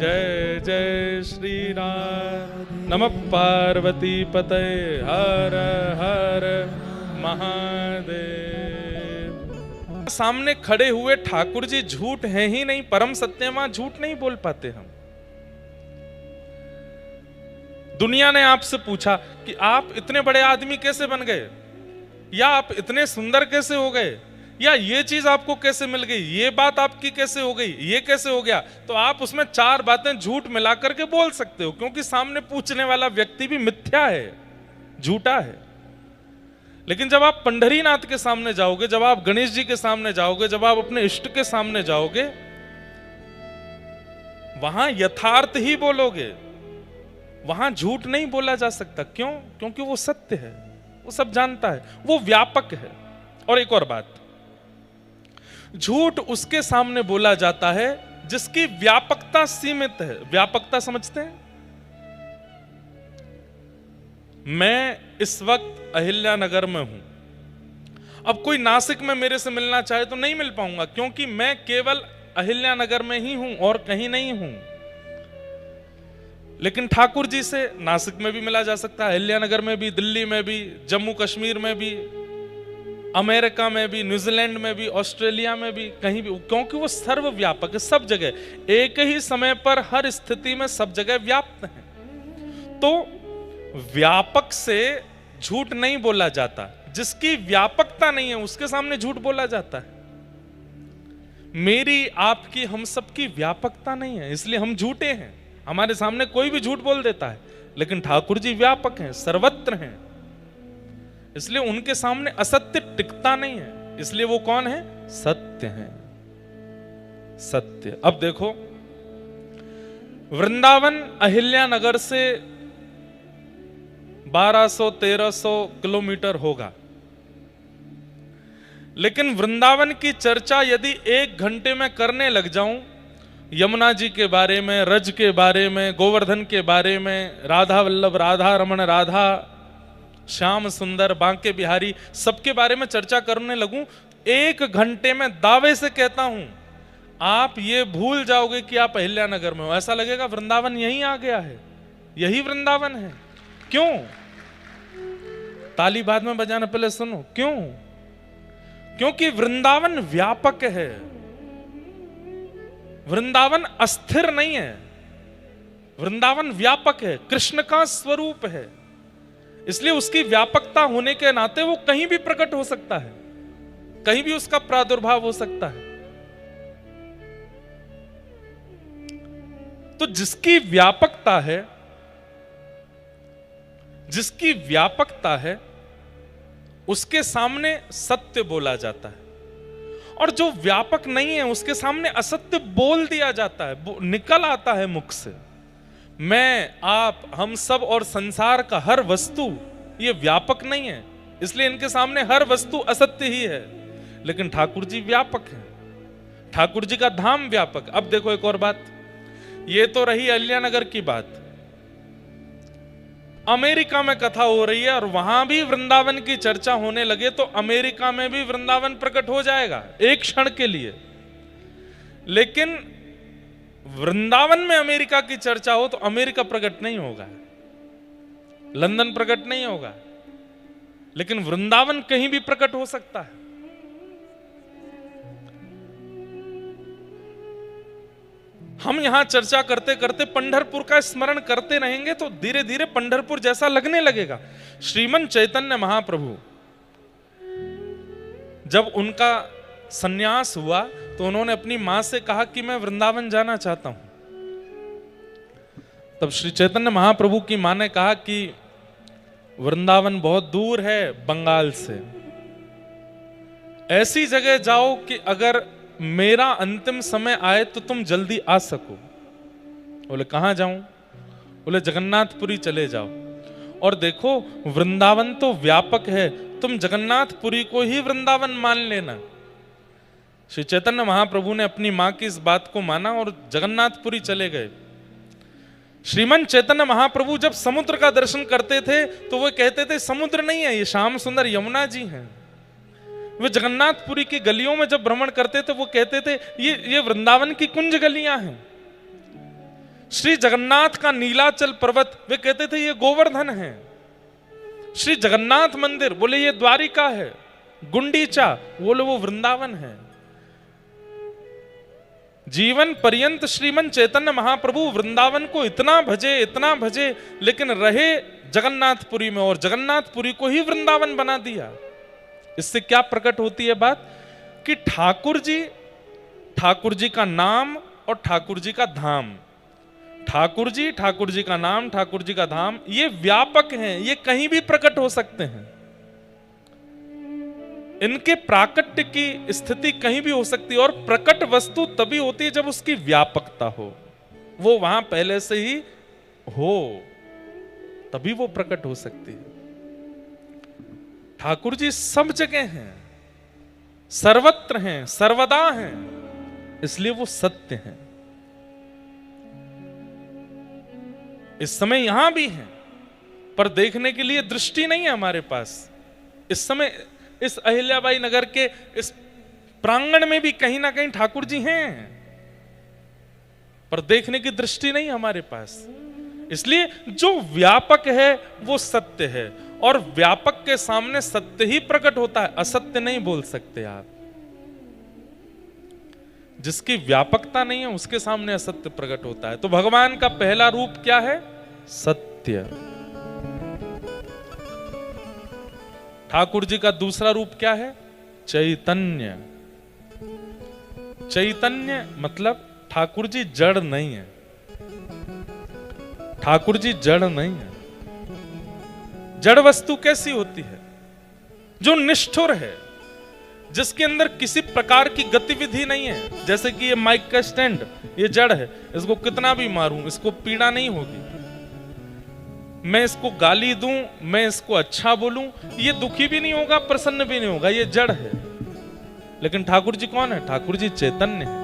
जय जय श्री राम। नमः पार्वती पते हर हर महादेव। सामने खड़े हुए ठाकुर जी झूठ है ही नहीं, परम सत्यमा झूठ नहीं बोल पाते हम। दुनिया ने आपसे पूछा कि आप इतने बड़े आदमी कैसे बन गए, या आप इतने सुंदर कैसे हो गए, या ये चीज आपको कैसे मिल गई, ये बात आपकी कैसे हो गई, ये कैसे हो गया, तो आप उसमें चार बातें झूठ मिला करके बोल सकते हो, क्योंकि सामने पूछने वाला व्यक्ति भी मिथ्या है, झूठा है। लेकिन जब आप पंढरीनाथ के सामने जाओगे, जब आप गणेश जी के सामने जाओगे, जब आप अपने इष्ट के सामने जाओगे, वहां यथार्थ ही बोलोगे, वहां झूठ नहीं बोला जा सकता। क्यों? क्योंकि वो सत्य है, वो सब जानता है, वो व्यापक है। और एक और बात, झूठ उसके सामने बोला जाता है जिसकी व्यापकता सीमित है। व्यापकता समझते हैं? मैं इस वक्त अहिल्यानगर में हूं, अब कोई नासिक में मेरे से मिलना चाहे तो नहीं मिल पाऊंगा, क्योंकि मैं केवल अहिल्यानगर में ही हूं और कहीं नहीं हूं। लेकिन ठाकुर जी से नासिक में भी मिला जा सकता है, अहिल्यानगर में भी, दिल्ली में भी, जम्मू कश्मीर में भी, अमेरिका में भी, न्यूजीलैंड में भी, ऑस्ट्रेलिया में भी, कहीं भी, क्योंकि वो सर्वव्यापक है, सब जगह, एक ही समय पर हर स्थिति में सब जगह व्याप्त है। तो व्यापक से झूठ नहीं बोला जाता, जिसकी व्यापकता नहीं है उसके सामने झूठ बोला जाता है। मेरी, आपकी, हम सबकी व्यापकता नहीं है, इसलिए हम झूठे हैं। हमारे सामने कोई भी झूठ बोल देता है, लेकिन ठाकुर जी व्यापक हैं, सर्वत्र हैं, इसलिए उनके सामने असत्य टिकता नहीं है, इसलिए वो कौन है? सत्य है, सत्य। अब देखो, वृंदावन अहिल्यानगर से 1200-1300 किलोमीटर होगा, लेकिन वृंदावन की चर्चा यदि 1 घंटे में करने लग जाऊं, यमुना जी के बारे में, रज के बारे में, गोवर्धन के बारे में, राधा वल्लभ, राधा रमण, राधा श्याम सुंदर, बांके बिहारी, सबके बारे में चर्चा करने लगूं, 1 घंटे में दावे से कहता हूं आप ये भूल जाओगे कि आप अहिल्यानगर में हो। ऐसा लगेगा वृंदावन यहीं आ गया है, यही वृंदावन है। क्यों? ताली बाद में बजाना, पहले सुनो। क्यों? क्योंकि वृंदावन व्यापक है, वृंदावन अस्थिर नहीं है, वृंदावन व्यापक है, कृष्ण का स्वरूप है, इसलिए उसकी व्यापकता होने के नाते वो कहीं भी प्रकट हो सकता है, कहीं भी उसका प्रादुर्भाव हो सकता है। तो जिसकी व्यापकता है, जिसकी व्यापकता है, उसके सामने सत्य बोला जाता है, और जो व्यापक नहीं है उसके सामने असत्य बोल दिया जाता है, निकल आता है मुख से। मैं, आप, हम सब और संसार का हर वस्तु ये व्यापक नहीं है, इसलिए इनके सामने हर वस्तु असत्य ही है। लेकिन ठाकुर जी व्यापक है, ठाकुर जी का धाम व्यापक। अब देखो एक और बात, ये तो रही अहिल्यानगर की बात। अमेरिका में कथा हो रही है और वहां भी वृंदावन की चर्चा होने लगे तो अमेरिका में भी वृंदावन प्रकट हो जाएगा एक क्षण के लिए। लेकिन वृंदावन में अमेरिका की चर्चा हो तो अमेरिका प्रकट नहीं होगा, लंदन प्रकट नहीं होगा, लेकिन वृंदावन कहीं भी प्रकट हो सकता है। हम यहां चर्चा करते करते पंढरपुर का स्मरण करते रहेंगे तो धीरे धीरे पंढरपुर जैसा लगने लगेगा। श्रीमन चैतन्य महाप्रभु जब उनका सन्यास हुआ तो उन्होंने अपनी मां से कहा कि मैं वृंदावन जाना चाहता हूं। तब श्री चैतन्य महाप्रभु की मां ने कहा कि वृंदावन बहुत दूर है बंगाल से, ऐसी जगह जाओ कि अगर मेरा अंतिम समय आए तो तुम जल्दी आ सको। बोले कहां जाऊं? बोले जगन्नाथपुरी चले जाओ। और देखो वृंदावन तो व्यापक है, तुम जगन्नाथपुरी को ही वृंदावन मान लेना। श्री चैतन्य महाप्रभु ने अपनी मां की इस बात को माना और जगन्नाथपुरी चले गए। श्रीमन चैतन्य महाप्रभु जब समुद्र का दर्शन करते थे तो वो कहते थे समुद्र नहीं है, ये श्याम सुंदर यमुना जी हैं। वे जगन्नाथपुरी की गलियों में जब भ्रमण करते थे वो कहते थे ये वृंदावन की कुंज गलियां हैं। श्री जगन्नाथ का नीलाचल पर्वत वे कहते थे ये गोवर्धन है। श्री जगन्नाथ मंदिर बोले ये द्वारिका है। गुंडीचा बोले वो वृंदावन है। जीवन पर्यंत श्रीमन चैतन्य महाप्रभु वृंदावन को इतना भजे, लेकिन रहे जगन्नाथपुरी में और जगन्नाथपुरी को ही वृंदावन बना दिया। इससे क्या प्रकट होती है बात कि ठाकुर जी का नाम और ठाकुर जी का धाम, ठाकुर जी का नाम, ठाकुर जी का धाम, ये व्यापक हैं, ये कहीं भी प्रकट हो सकते हैं। इनके प्राकट्य की स्थिति कहीं भी हो सकती है और प्रकट वस्तु तभी होती है जब उसकी व्यापकता हो, वो वहां पहले से ही हो, तभी वो प्रकट हो सकती है। ठाकुर जी सब जगह हैं, सर्वत्र हैं, सर्वदा हैं, इसलिए वो सत्य हैं। इस समय यहां भी हैं, पर देखने के लिए दृष्टि नहीं है हमारे पास। इस समय इस अहिल्याबाई नगर के इस प्रांगण में भी कहीं ना कहीं ठाकुर जी हैं, पर देखने की दृष्टि नहीं हमारे पास। इसलिए जो व्यापक है वो सत्य है, और व्यापक के सामने सत्य ही प्रकट होता है, असत्य नहीं बोल सकते आप। जिसकी व्यापकता नहीं है उसके सामने असत्य प्रकट होता है। तो भगवान का पहला रूप क्या है? सत्य। ठाकुर जी का दूसरा रूप क्या है? चैतन्य। चैतन्य मतलब ठाकुर जी जड़ नहीं है, ठाकुर जी जड़ नहीं है। जड़ वस्तु कैसी होती है? जो निष्ठुर है, जिसके अंदर किसी प्रकार की गतिविधि नहीं है। जैसे कि ये माइक का स्टैंड, ये जड़ है, इसको कितना भी मारूं इसको पीड़ा नहीं होगी। मैं इसको गाली दूं, मैं इसको अच्छा बोलूं, ये दुखी भी नहीं होगा, प्रसन्न भी नहीं होगा, ये जड़ है। लेकिन ठाकुर जी कौन है? ठाकुर जी चैतन्य है।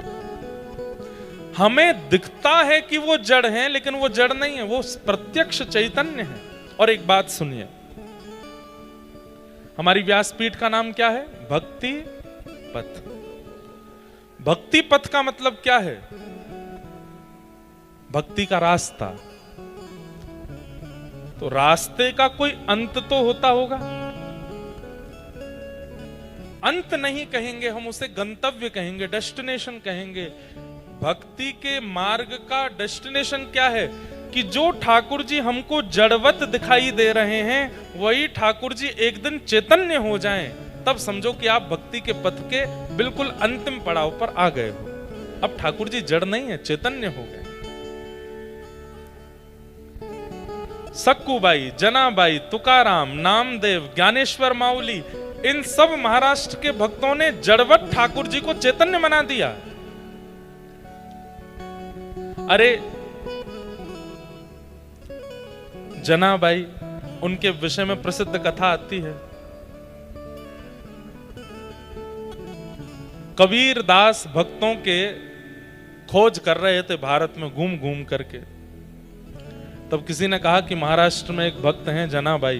हमें दिखता है कि वो जड़ है, लेकिन वो जड़ नहीं है, वो प्रत्यक्ष चैतन्य है। और एक बात सुनिए, हमारी व्यासपीठ का नाम क्या है? भक्ति पथ। भक्ति पथ का मतलब क्या है? भक्ति का रास्ता। तो रास्ते का कोई अंत तो होता होगा। अंत नहीं कहेंगे हम उसे, गंतव्य कहेंगे, डेस्टिनेशन कहेंगे। भक्ति के मार्ग का डेस्टिनेशन क्या है? कि जो ठाकुर जी हमको जड़वत दिखाई दे रहे हैं, वही ठाकुर जी एक दिन चैतन्य हो जाएं, तब समझो कि आप भक्ति के पथ के बिल्कुल अंतिम पड़ाव पर आ गए हो। अब ठाकुर जी जड़ नहीं है, चैतन्य हो गए। सक्कूबाई, जनाबाई, तुकाराम, नामदेव, ज्ञानेश्वर माउली, इन सब महाराष्ट्र के भक्तों ने जड़वत ठाकुर जी को चैतन्य बना दिया। अरे जनाबाई, उनके विषय में प्रसिद्ध कथा आती है। कबीर दास भक्तों के खोज कर रहे थे भारत में घूम घूम करके। तब किसी ने कहा कि महाराष्ट्र में एक भक्त हैं जनाबाई,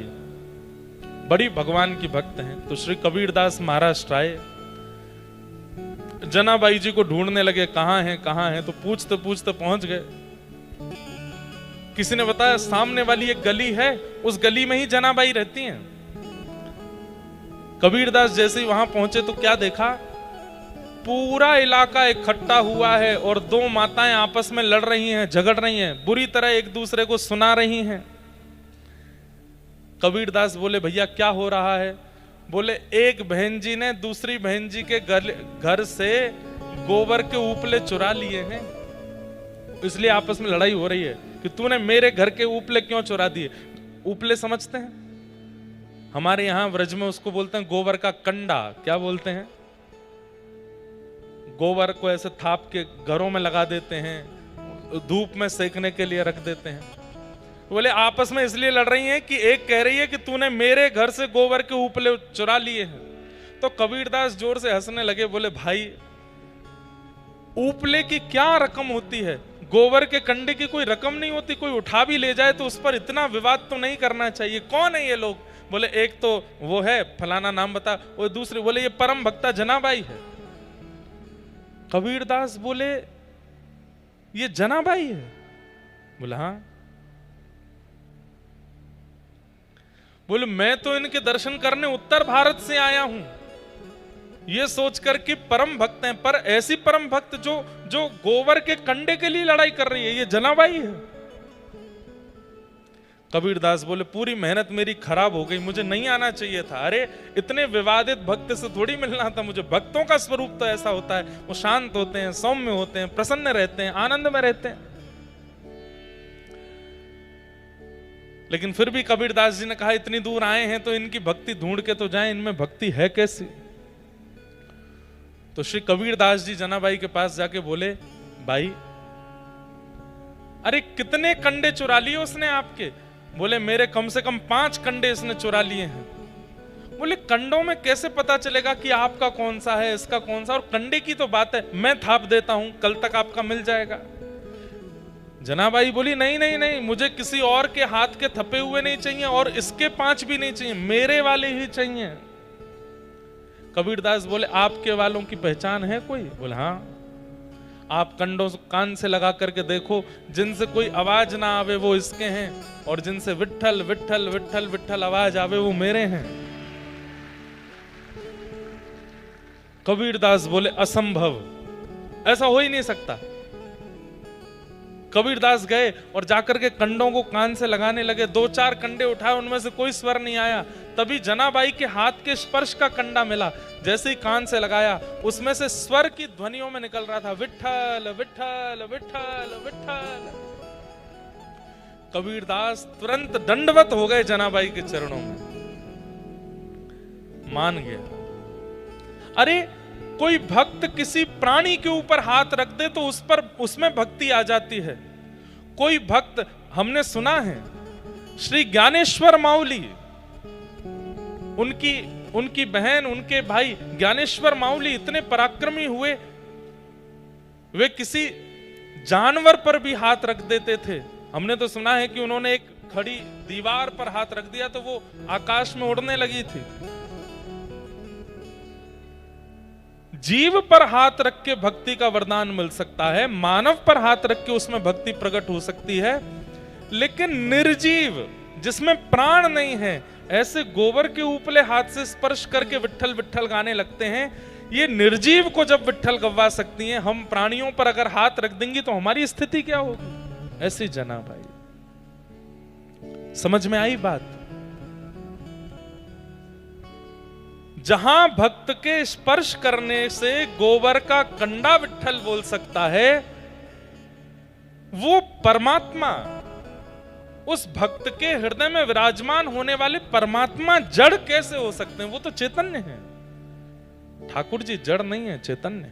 बड़ी भगवान की भक्त हैं। तो श्री कबीर दास महाराष्ट्र आए, जनाबाई जी को ढूंढने लगे, कहां हैं कहां हैं। तो पूछते पूछते पहुंच गए। किसी ने बताया सामने वाली एक गली है, उस गली में ही जनाबाई रहती हैं। कबीरदास जैसे ही वहां पहुंचे तो क्या देखा? पूरा इलाका इकट्ठा हुआ है और दो माताएं आपस में लड़ रही हैं, झगड़ रही हैं, बुरी तरह एक दूसरे को सुना रही हैं। कबीरदास बोले, भैया क्या हो रहा है? बोले, एक बहन जी ने दूसरी बहन जी के घर से गोबर के उपले चुरा लिए हैं, इसलिए आपस में लड़ाई हो रही है कि तूने मेरे घर के उपले क्यों चुरा दिए। उपले समझते हैं? हमारे यहां व्रज में उसको बोलते हैं गोबर का कंडा। क्या बोलते हैं? गोबर को ऐसे थाप के घरों में लगा देते हैं, धूप में सेकने के लिए रख देते हैं। बोले आपस में इसलिए लड़ रही हैं कि एक कह रही है कि तूने मेरे घर से गोबर के उपले चुरा लिए हैं। तो कबीरदास जोर से हंसने लगे, बोले भाई उपले की क्या रकम होती है? गोबर के कंडे की कोई रकम नहीं होती, कोई उठा भी ले जाए तो उस पर इतना विवाद तो नहीं करना चाहिए। कौन है ये लोग? बोले एक तो वो है फलाना नाम बता, और दूसरे बोले ये परम भक्ता जनाबाई है। कबीरदास बोले ये जनाबाई है? बोला हाँ। बोले मैं तो इनके दर्शन करने उत्तर भारत से आया हूं, ये सोचकर कि परम भक्त हैं, पर ऐसी परम भक्त जो गोबर के कंडे के लिए लड़ाई कर रही है, ये जनाबाई है। कबीरदास बोले पूरी मेहनत मेरी खराब हो गई, मुझे नहीं आना चाहिए था। अरे इतने विवादित भक्त से थोड़ी मिलना था मुझे। भक्तों का स्वरूप तो ऐसा होता है, वो शांत होते हैं, सौम्य होते हैं, प्रसन्न रहते हैं, आनंद में रहते हैं। लेकिन फिर भी कबीरदास जी ने कहा इतनी दूर आए हैं तो इनकी भक्ति ढूंढ के तो जाएं, इनमें भक्ति है कैसी। तो श्री कबीरदास जी जनाबाई के पास जाके बोले, भाई अरे कितने कंडे चुरा लिए उसने आपके? बोले मेरे कम से कम 5 कंडे इसने चुरा लिए हैं। बोले कंडों में कैसे पता चलेगा कि आपका कौन सा है, इसका कौन सा? और कंडे की तो बात है, मैं थाप देता हूं, कल तक आपका मिल जाएगा। जनाबाई बोली नहीं नहीं नहीं, मुझे किसी और के हाथ के थपे हुए नहीं चाहिए और इसके 5 भी नहीं चाहिए, मेरे वाले ही चाहिए। कबीरदास बोले आपके वालों की पहचान है कोई? बोले हाँ। आप कंडों कान से लगा करके देखो, जिनसे कोई आवाज ना आवे वो इसके हैं, और जिनसे विट्ठल विट्ठल विट्ठल विट्ठल आवाज आवे वो मेरे हैं। कबीरदास बोले असंभव, ऐसा हो ही नहीं सकता। कबीरदास गए और जाकर के कंडों को कान से लगाने लगे। 2-4 कंडे उठाए, उनमें से कोई स्वर नहीं आया। तभी जनाबाई के हाथ के स्पर्श का कंडा मिला। जैसे ही कान से लगाया, उसमें से स्वर की ध्वनियों में निकल रहा था विट्ठल विट्ठल विट्ठल विट्ठल। कबीरदास तुरंत दंडवत हो गए जनाबाई के चरणों में, मान गया। अरे कोई भक्त किसी प्राणी के ऊपर हाथ रख दे तो उसमें भक्ति आ जाती है। कोई भक्त, हमने सुना है श्री ज्ञानेश्वर माउली, उनकी बहन, उनके भाई ज्ञानेश्वर माउली इतने पराक्रमी हुए, वे किसी जानवर पर भी हाथ रख देते थे। हमने तो सुना है कि उन्होंने एक खड़ी दीवार पर हाथ रख दिया तो वो आकाश में उड़ने लगी थी। जीव पर हाथ रख के भक्ति का वरदान मिल सकता है, मानव पर हाथ रख के उसमें भक्ति प्रकट हो सकती है, लेकिन निर्जीव जिसमें प्राण नहीं है, ऐसे गोबर के ऊपले हाथ से स्पर्श करके विट्ठल विट्ठल गाने लगते हैं। ये निर्जीव को जब विट्ठल गवा सकती हैं, हम प्राणियों पर अगर हाथ रख देंगी तो हमारी स्थिति क्या होगी? ऐसी जनाबाई। समझ में आई बात? जहां भक्त के स्पर्श करने से गोबर का कंडा विट्ठल बोल सकता है, वो परमात्मा, उस भक्त के हृदय में विराजमान होने वाले परमात्मा जड़ कैसे हो सकते हैं? वो तो चैतन्य है। ठाकुर जी जड़ नहीं है, चैतन्य है।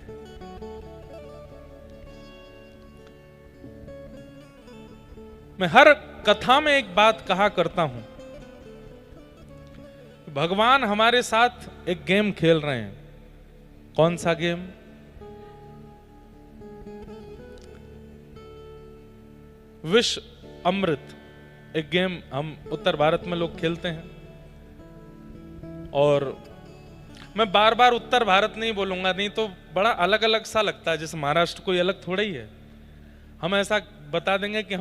मैं हर कथा में एक बात कहा करता हूं, भगवान हमारे साथ एक गेम खेल रहे हैं। कौन सा गेम? विष अमृत। एक गेम हम उत्तर भारत में लोग खेलते हैं, और मैं बार बार उत्तर भारत नहीं बोलूंगा, नहीं तो बड़ा अलग अलग सा लगता है, जैसे महाराष्ट्र कोई अलग थोड़ा ही है। हम ऐसा बता देंगे कि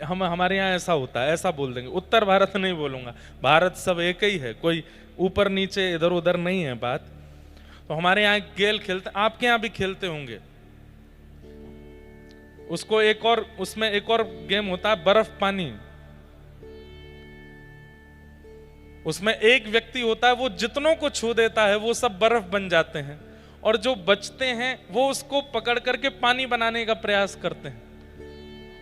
हम हमारे यहाँ ऐसा होता है, ऐसा बोल देंगे। उत्तर भारत नहीं बोलूंगा, भारत सब एक ही है, कोई ऊपर नीचे इधर उधर नहीं है बात। तो हमारे यहाँ गेल खेलते, आपके यहाँ भी खेलते होंगे। उसको उसमें एक और गेम होता है बर्फ पानी। उसमें एक व्यक्ति होता है, वो जितनों को छू देता है वो सब बर्फ बन जाते हैं, और जो बचते हैं वो उसको पकड़ करके पानी बनाने का प्रयास करते हैं।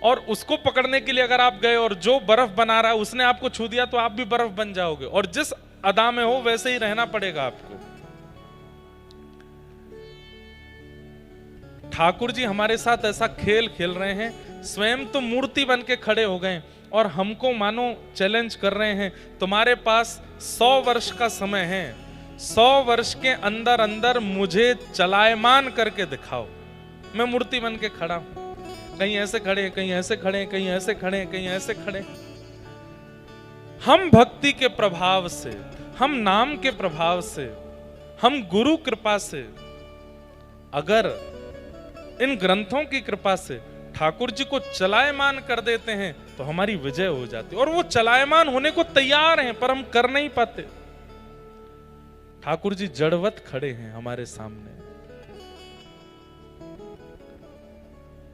और उसको पकड़ने के लिए अगर आप गए और जो बर्फ बना रहा है उसने आपको छू दिया तो आप भी बर्फ बन जाओगे, और जिस अदा में हो वैसे ही रहना पड़ेगा आपको। ठाकुर जी हमारे साथ ऐसा खेल खेल रहे हैं, स्वयं तो मूर्ति बन के खड़े हो गए और हमको मानो चैलेंज कर रहे हैं, तुम्हारे पास 100 वर्ष का समय है, 100 वर्ष के अंदर अंदर मुझे चलायमान करके दिखाओ। मैं मूर्ति बन के खड़ा हूं, कहीं ऐसे खड़े, कहीं ऐसे खड़े, कहीं ऐसे खड़े, कहीं ऐसे खड़े। हम भक्ति के प्रभाव से, हम नाम के प्रभाव से, हम गुरु कृपा से, अगर इन ग्रंथों की कृपा से ठाकुर जी को चलायमान कर देते हैं तो हमारी विजय हो जाती है। और वो चलायमान होने को तैयार हैं पर हम कर नहीं पाते। ठाकुर जी जड़वत खड़े हैं हमारे सामने,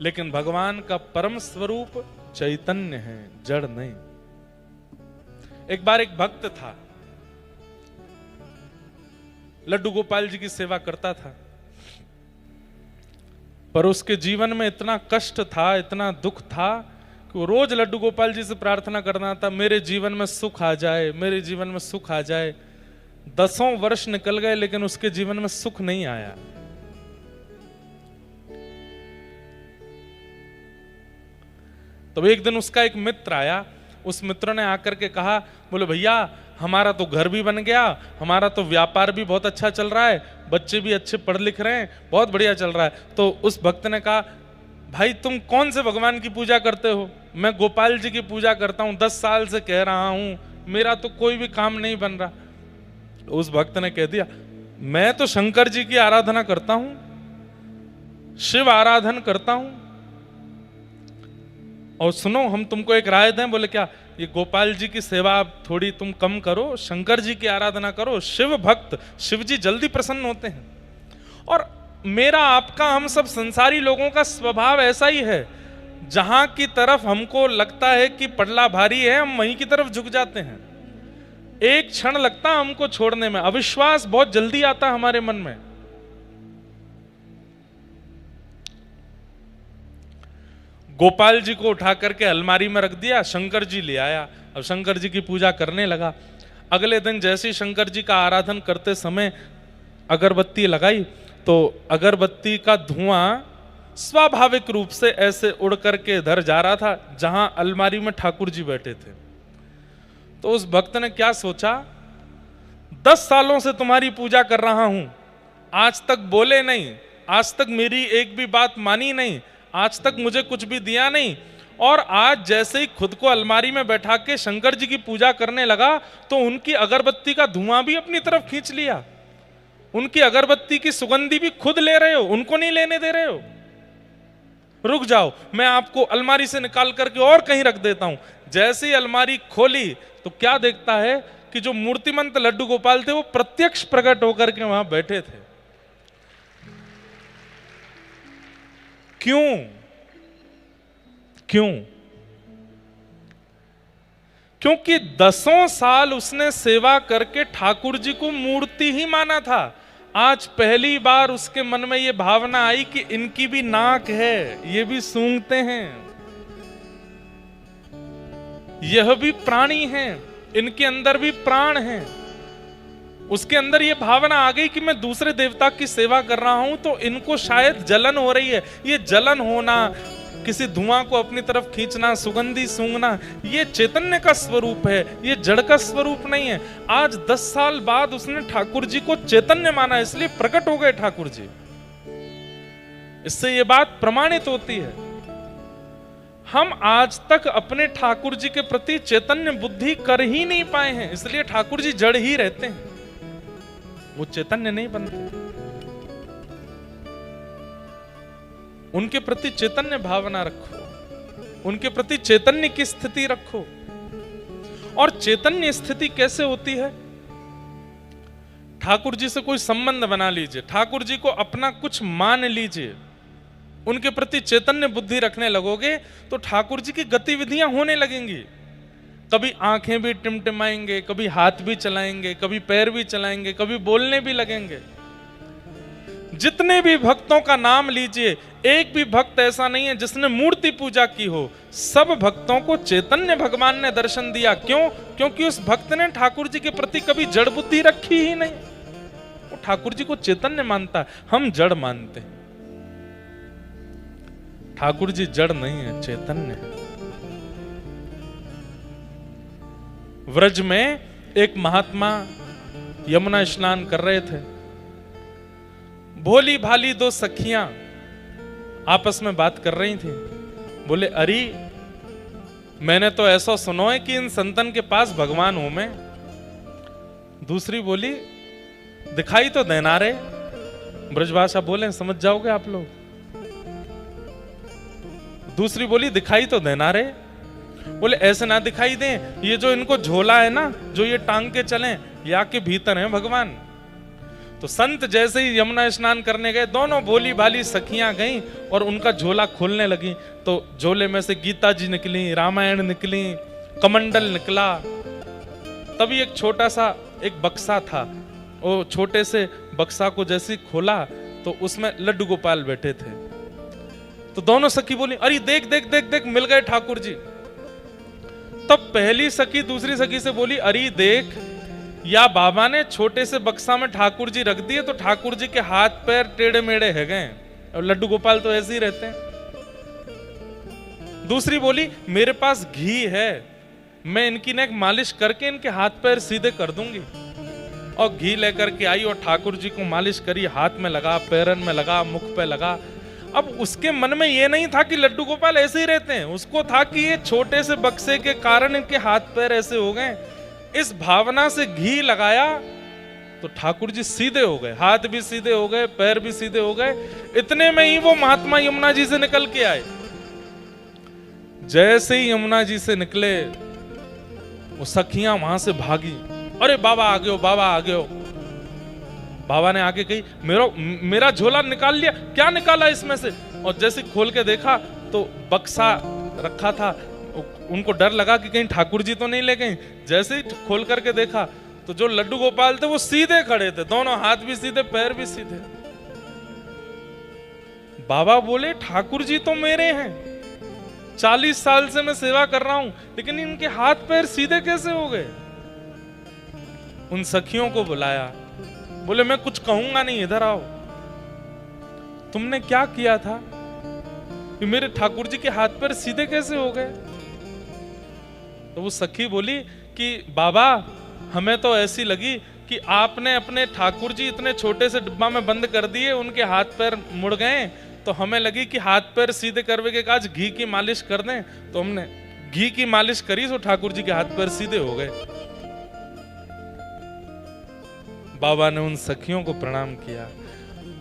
लेकिन भगवान का परम स्वरूप चैतन्य है, जड़ नहीं। एक बार एक भक्त था, लड्डू गोपाल जी की सेवा करता था, पर उसके जीवन में इतना कष्ट था, इतना दुख था कि वो रोज लड्डू गोपाल जी से प्रार्थना करना था, मेरे जीवन में सुख आ जाए, मेरे जीवन में सुख आ जाए। 10 वर्ष निकल गए लेकिन उसके जीवन में सुख नहीं आया। तो एक दिन उसका एक मित्र आया, उस मित्र ने आकर के कहा, बोले भैया हमारा तो घर भी बन गया, हमारा तो व्यापार भी बहुत अच्छा चल रहा है, बच्चे भी अच्छे पढ़ लिख रहे हैं, बहुत बढ़िया चल रहा है। तो उस भक्त ने कहा, भाई तुम कौन से भगवान की पूजा करते हो? मैं गोपाल जी की पूजा करता हूं, 10 साल से कह रहा हूं, मेरा तो कोई भी काम नहीं बन रहा। उस भक्त ने कह दिया, मैं तो शंकर जी की आराधना करता हूं, शिव आराधन करता हूं, और सुनो हम तुमको एक राय दें। बोले क्या? ये गोपाल जी की सेवा थोड़ी तुम कम करो, शंकर जी की आराधना करो। शिव भक्त, शिव जी जल्दी प्रसन्न होते हैं। और मेरा आपका, हम सब संसारी लोगों का स्वभाव ऐसा ही है, जहां की तरफ हमको लगता है कि पड़ला भारी है, हम वहीं की तरफ झुक जाते हैं। एक क्षण लगता है हमको छोड़ने में, अविश्वास बहुत जल्दी आता है हमारे मन में। गोपाल जी को उठा करके अलमारी में रख दिया, शंकर जी ले आया, अब शंकर जी की पूजा करने लगा। अगले दिन जैसे ही शंकर जी का आराधन करते समय अगरबत्ती लगाई तो अगरबत्ती का धुआं स्वाभाविक रूप से ऐसे उड़ करके इधर जा रहा था जहां अलमारी में ठाकुर जी बैठे थे। तो उस भक्त ने क्या सोचा, 10 सालों से तुम्हारी पूजा कर रहा हूं, आज तक बोले नहीं, आज तक मेरी एक भी बात मानी नहीं, आज तक मुझे कुछ भी दिया नहीं, और आज जैसे ही खुद को अलमारी में बैठा के शंकर जी की पूजा करने लगा तो उनकी अगरबत्ती का धुआं भी अपनी तरफ खींच लिया, उनकी अगरबत्ती की सुगंधी भी खुद ले रहे हो, उनको नहीं लेने दे रहे हो। रुक जाओ, मैं आपको अलमारी से निकाल करके और कहीं रख देता हूं। जैसे ही अलमारी खोली तो क्या देखता है कि जो मूर्तिमंत लड्डू गोपाल थे वो प्रत्यक्ष प्रकट होकर के वहां बैठे थे। क्यों? क्यों? क्योंकि 10 साल उसने सेवा करके ठाकुर जी को मूर्ति ही माना था। आज पहली बार उसके मन में यह भावना आई कि इनकी भी नाक है, ये भी सूंघते हैं, यह भी प्राणी हैं, इनके अंदर भी प्राण हैं। उसके अंदर यह भावना आ गई कि मैं दूसरे देवता की सेवा कर रहा हूं तो इनको शायद जलन हो रही है। ये जलन होना, किसी धुआं को अपनी तरफ खींचना, सुगंधी सूंघना, ये चैतन्य का स्वरूप है, ये जड़ का स्वरूप नहीं है। आज 10 साल बाद उसने ठाकुर जी को चैतन्य माना, इसलिए प्रकट हो गए ठाकुर जी। इससे ये बात प्रमाणित होती है, हम आज तक अपने ठाकुर जी के प्रति चैतन्य बुद्धि कर ही नहीं पाए हैं, इसलिए ठाकुर जी जड़ ही रहते हैं, वो चैतन्य नहीं बनते। उनके प्रति चैतन्य भावना रखो, उनके प्रति चैतन्य की स्थिति रखो। और चैतन्य स्थिति कैसे होती है? ठाकुर जी से कोई संबंध बना लीजिए, ठाकुर जी को अपना कुछ मान लीजिए, उनके प्रति चैतन्य बुद्धि रखने लगोगे तो ठाकुर जी की गतिविधियां होने लगेंगी। कभी आंखें भी टिमटिमाएंगे, कभी हाथ भी चलाएंगे, कभी पैर भी चलाएंगे, कभी बोलने भी लगेंगे। जितने भी भक्तों का नाम लीजिए, एक भी भक्त ऐसा नहीं है जिसने मूर्ति पूजा की हो। सब भक्तों को चैतन्य भगवान ने दर्शन दिया। क्यों? क्योंकि उस भक्त ने ठाकुर जी के प्रति कभी जड़ बुद्धि रखी ही नहीं, वो ठाकुर जी को चैतन्य मानता है, हम जड़ मानते हैं। ठाकुर जी जड़ नहीं है, चैतन्य है। व्रज में एक महात्मा यमुना स्नान कर रहे थे। भोली भाली 2 सखियां आपस में बात कर रही थी। बोले, अरे मैंने तो ऐसा सुना है कि इन संतन के पास भगवान हूं मैं। दूसरी बोली, दिखाई तो देना रे। ब्रजभाषा बोले, समझ जाओगे आप लोग। दूसरी बोली दिखाई तो देना रे। बोले ऐसे ना दिखाई दे, ये जो इनको झोला है ना, जो ये टांग के चलें, या के भीतर है भगवान। तो संत जैसे ही यमुना स्नान करने गए, दोनों भोली भाली सखियां गईं और उनका झोला खोलने लगी। तो झोले में से गीता जी निकली, रामायण निकली, कमंडल निकला। तभी एक छोटा सा एक बक्सा था, वो छोटे से बक्सा को जैसे ही खोला तो उसमें लड्डू गोपाल बैठे थे। तो दोनों सखी बोली, अरे देख देख देख देख, मिल गए ठाकुर जी। तब पहली सखी दूसरी सखी से बोली, अरे देख, या बाबा ने छोटे से बक्सा में ठाकुर जी रख दिए तो ठाकुर जी के हाथ पैर टेढ़े मेढ़े है गए, और लड्डू गोपाल तो ऐसे ही रहते हैं। दूसरी बोली, मेरे पास घी है, मैं इनकी नेक मालिश करके इनके हाथ पैर सीधे कर दूंगी। और घी लेकर के आई और ठाकुर जी को मालिश करी, हाथ में लगा, पैरन में लगा, मुख पे लगा। अब उसके मन में ये नहीं था कि लड्डू गोपाल ऐसे ही रहते हैं, उसको था कि ये छोटे से बक्से के कारण इनके हाथ पैर ऐसे हो गए। इस भावना से घी लगाया तो ठाकुर जी सीधे हो गए, हाथ भी सीधे हो गए, पैर भी सीधे हो गए। इतने में ही वो महात्मा यमुना जी से निकल के आए। जैसे ही यमुना जी से निकले, वो सखियां वहां से भागी, अरे बाबा आ गए हो, बाबा आ गए हो। बाबा ने आके कही, मेरा झोला निकाल लिया, क्या निकाला इसमें से? और जैसे खोल के देखा तो बक्सा रखा था। उनको डर लगा कि कहीं ठाकुर जी तो नहीं ले गए। जैसे ही खोल करके देखा तो जो लड्डू गोपाल थे वो सीधे खड़े थे, दोनों हाथ भी सीधे, पैर भी सीधे। बाबा बोले, ठाकुर जी तो मेरे हैं, 40 साल से मैं सेवा कर रहा हूं, लेकिन इनके हाथ पैर सीधे कैसे हो गए? उन सखियों को बुलाया, बोले मैं कुछ कहूंगा नहीं, इधर आओ। तुमने क्या किया था कि मेरे ठाकुर जी के हाथ पैर सीधे कैसे हो गए? तो वो सखी बोली कि बाबा, हमें तो ऐसी लगी कि आपने अपने ठाकुर जी इतने छोटे से डिब्बा में बंद कर दिए, उनके हाथ पैर मुड़ गए, तो हमें लगी कि हाथ पैर सीधे करवे के आज घी की मालिश कर दें। तो हमने घी की मालिश करी तो ठाकुर जी के हाथ पैर सीधे हो गए। बाबा ने उन सखियों को प्रणाम किया,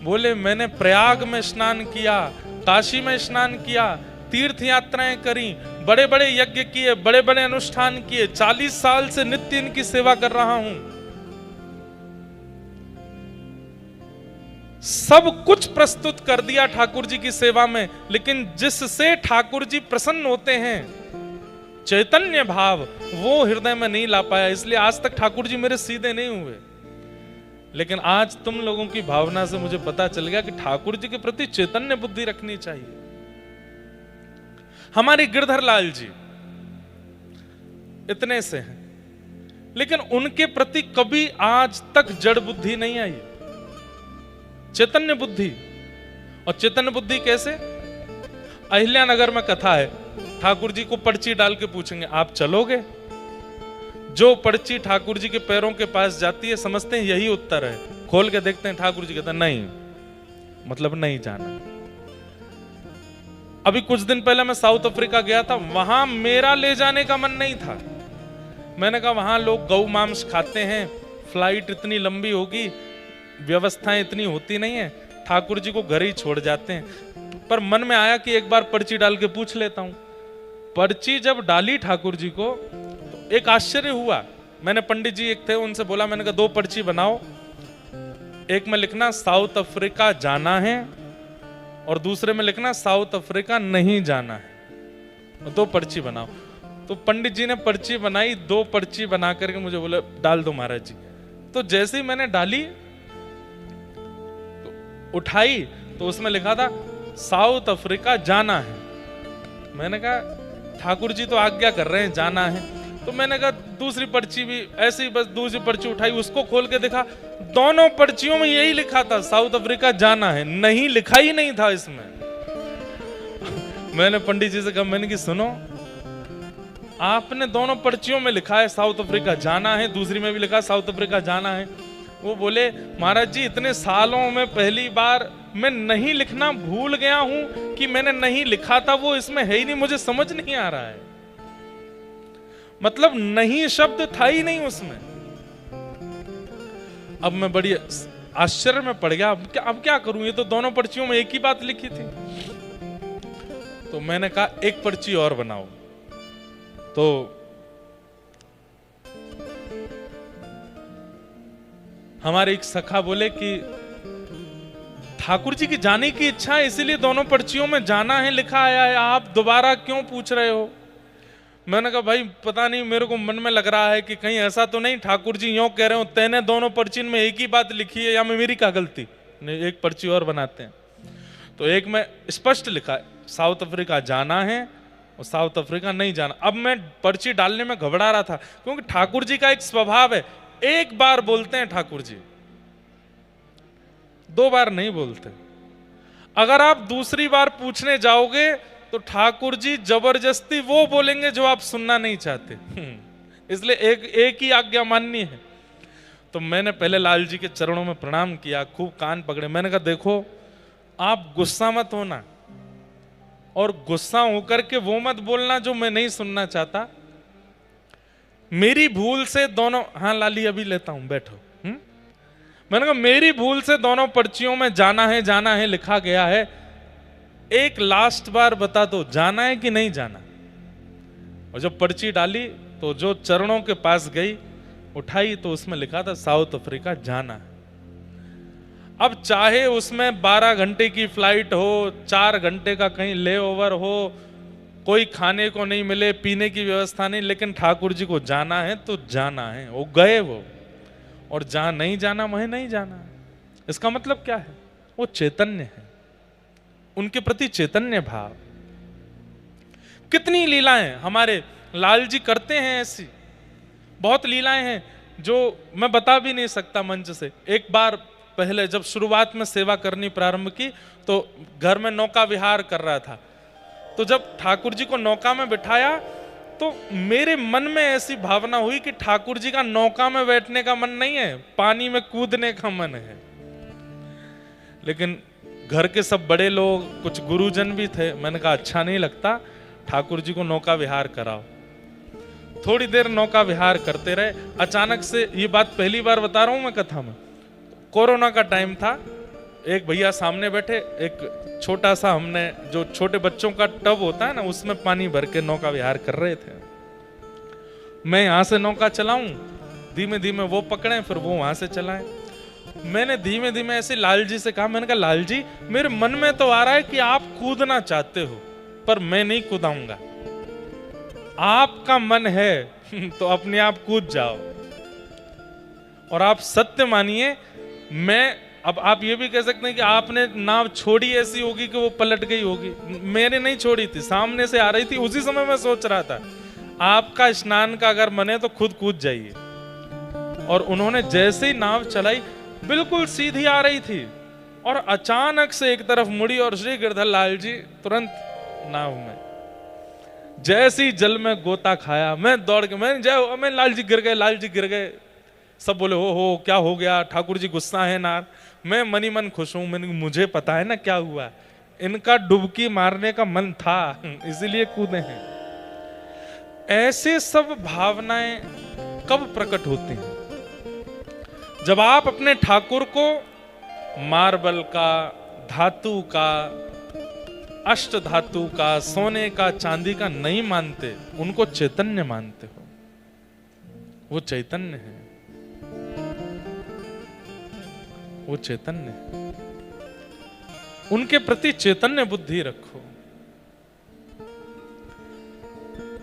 बोले मैंने प्रयाग में स्नान किया, काशी में स्नान किया, तीर्थ यात्राएं करी, बड़े बड़े यज्ञ किए, बड़े बड़े अनुष्ठान किए, 40 साल से नित्य इनकी सेवा कर रहा हूं, सब कुछ प्रस्तुत कर दिया ठाकुर जी की सेवा में, लेकिन जिससे ठाकुर जी प्रसन्न होते हैं, चैतन्य भाव, वो हृदय में नहीं ला पाया। इसलिए आज तक ठाकुर जी मेरे सीधे नहीं हुए। लेकिन आज तुम लोगों की भावना से मुझे पता चल गया कि ठाकुर जी के प्रति चैतन्य बुद्धि रखनी चाहिए। हमारे गिरधर लाल जी इतने से हैं, लेकिन उनके प्रति कभी आज तक जड़ बुद्धि नहीं आई, चैतन्य बुद्धि। और चैतन्य बुद्धि कैसे? अहिल्यानगर में कथा है, ठाकुर जी को पर्ची डाल के पूछेंगे आप चलोगे? जो पर्ची ठाकुर जी के पैरों के पास जाती है, समझते हैं यही उत्तर है, खोल के देखते हैं ठाकुर जी कहते हैं नहीं, मतलब नहीं जाना। अभी कुछ दिन पहले मैं साउथ अफ्रीका गया था, वहां मेरा ले जाने का मन नहीं था। मैंने कहा वहां लोग गौ मांस खाते हैं, फ्लाइट इतनी लंबी होगी, व्यवस्थाएं इतनी होती नहीं है, ठाकुर जी को घर ही छोड़ जाते हैं। पर मन में आया कि एक बार पर्ची डाल के पूछ लेता हूं। पर्ची जब डाली ठाकुर जी को तो एक आश्चर्य हुआ। मैंने पंडित जी एक थे, उनसे बोला, मैंने कहा 2 पर्ची बनाओ, एक में लिखना साउथ अफ्रीका जाना है और दूसरे में लिखना साउथ अफ्रीका नहीं जाना है, 2 पर्ची बनाओ। तो पंडित जी ने पर्ची बनाई, 2 पर्ची बना करके मुझे बोले डाल दो महाराज जी। तो जैसे ही मैंने डाली तो उठाई तो उसमें लिखा था साउथ अफ्रीका जाना है। मैंने कहा ठाकुर जी तो आज्ञा कर रहे हैं जाना है। तो मैंने कहा दूसरी पर्ची भी ऐसे ही, बस दूसरी पर्ची उठाई, उसको खोल के देखा, दोनों पर्चियों में यही लिखा था साउथ अफ्रीका जाना है, नहीं लिखा ही नहीं था इसमें। मैंने पंडित जी से कहा, मैंने कि सुनो, आपने दोनों पर्चियों में लिखा है साउथ अफ्रीका जाना है, दूसरी में भी लिखा है साउथ अफ्रीका जाना है। वो बोले महाराज जी इतने सालों में पहली बार मैं नहीं लिखना भूल गया हूं कि मैंने नहीं लिखा था, वो इसमें है ही नहीं, मुझे समझ नहीं आ रहा है। मतलब नहीं शब्द था ही नहीं उसमें। अब मैं बड़ी आश्चर्य में पड़ गया, अब क्या करूं, ये तो दोनों पर्चियों में एक ही बात लिखी थी। तो मैंने कहा एक पर्ची और बनाओ। तो हमारे एक सखा बोले कि ठाकुर जी की जाने की इच्छा है, इसीलिए दोनों पर्चियों में जाना है लिखा आया है, आप दोबारा क्यों पूछ रहे हो? मैंने कहा भाई पता नहीं, मेरे को मन में लग रहा है कि कहीं ऐसा तो नहीं ठाकुर जी यूं कह रहे हो तेने दोनों पर्ची में एक ही बात लिखी है, या में मेरी क्या गलती? नहीं, एक पर्ची और बनाते हैं। तो एक में स्पष्ट लिखा है साउथ अफ्रीका जाना है और साउथ अफ्रीका नहीं जाना। अब मैं पर्ची डालने में घबरा रहा था, क्योंकि ठाकुर जी का एक स्वभाव है, एक बार बोलते हैं ठाकुर जी, दो बार नहीं बोलते। अगर आप दूसरी बार पूछने जाओगे तो ठाकुर जी जबरदस्ती वो बोलेंगे जो आप सुनना नहीं चाहते। इसलिए एक ही आज्ञा माननी है। तो मैंने पहले लाल जी के चरणों में प्रणाम किया, खूब कान पकड़े। मैंने कहा देखो आप गुस्सा मत होना, और गुस्सा होकर के वो मत बोलना जो मैं नहीं सुनना चाहता। मेरी भूल से दोनों, हाँ लाली अभी लेता हूं बैठो। मैंने कहा मेरी भूल से दोनों पर्चियों में जाना है लिखा गया है, एक लास्ट बार बता दो जाना है कि नहीं जाना। और जब पर्ची डाली तो जो चरणों के पास गई, उठाई तो उसमें लिखा था साउथ अफ्रीका जाना है। अब चाहे उसमें 12 घंटे की फ्लाइट हो, 4 घंटे का कहीं ले ओवर हो, कोई खाने को नहीं मिले, पीने की व्यवस्था नहीं, लेकिन ठाकुर जी को जाना है तो जाना है। वो गए वो, और जहां नहीं जाना वहीं नहीं जाना। इसका मतलब क्या है? वो चैतन्य है, उनके प्रति चैतन्य भाव। कितनी लीलाएं हमारे लाल जी करते हैं, ऐसी बहुत लीलाएं हैं जो मैं बता भी नहीं सकता मंच से। एक बार पहले जब शुरुआत में सेवा करनी प्रारंभ की तो घर में नौका विहार कर रहा था, तो जब ठाकुर जी को नौका में बिठाया तो मेरे मन में ऐसी भावना हुई कि ठाकुर जी का नौका में बैठने का मन नहीं है, पानी में कूदने का मन है। लेकिन घर के सब बड़े लोग, कुछ गुरुजन भी थे, मैंने कहा अच्छा नहीं लगता, ठाकुर जी को नौका विहार कराओ। थोड़ी देर नौका विहार करते रहे। अचानक से, ये बात पहली बार बता रहा हूं मैं कथा में, कोरोना का टाइम था, एक भैया सामने बैठे, एक छोटा सा, हमने जो छोटे बच्चों का टब होता है ना, उसमें पानी भर के नौका विहार कर रहे थे। मैं यहां से नौका चलाऊं, धीमे धीमे वो पकड़े, फिर वो वहां से चलाएं। मैंने धीमे धीमे ऐसे लाल जी से कहा, मैंने कहा लाल जी मेरे मन में तो आ रहा है कि आप कूदना चाहते हो, पर मैं नहीं कूदाऊंगा। आपका मन है तो अपने आप कूद जाओ। और आप सत्य मानिए, मैं, अब आप ये भी कह सकते हैं कि आपने नाव छोड़ी ऐसी होगी कि वो पलट गई होगी, मैंने नहीं छोड़ी थी, सामने से आ रही थी। उसी समय मैं सोच रहा था आपका स्नान का अगर मन है तो खुद कूद जाइए। और उन्होंने जैसे ही नाव चलाई, बिल्कुल सीधी आ रही थी, और अचानक से एक तरफ मुड़ी और श्री गिरधर लाल जी तुरंत नाव में। जैसे ही जल में गोता खाया, मैं दौड़ के, मैं लाल जी गिर गए, लाल जी गिर गए। सब बोले हो क्या हो गया, ठाकुर जी गुस्सा है ना। मैं मनी मन खुश हूं, मुझे पता है ना क्या हुआ, इनका डुबकी मारने का मन था, इसीलिए कूदे हैं। ऐसे सब भावनाएं कब प्रकट होती हैं? जब आप अपने ठाकुर को मार्बल का, धातु का, अष्ट धातु का, सोने का, चांदी का नहीं मानते, उनको चैतन्य मानते हो। वो चैतन्य है, वो चैतन्य है। उनके प्रति चैतन्य बुद्धि रखो।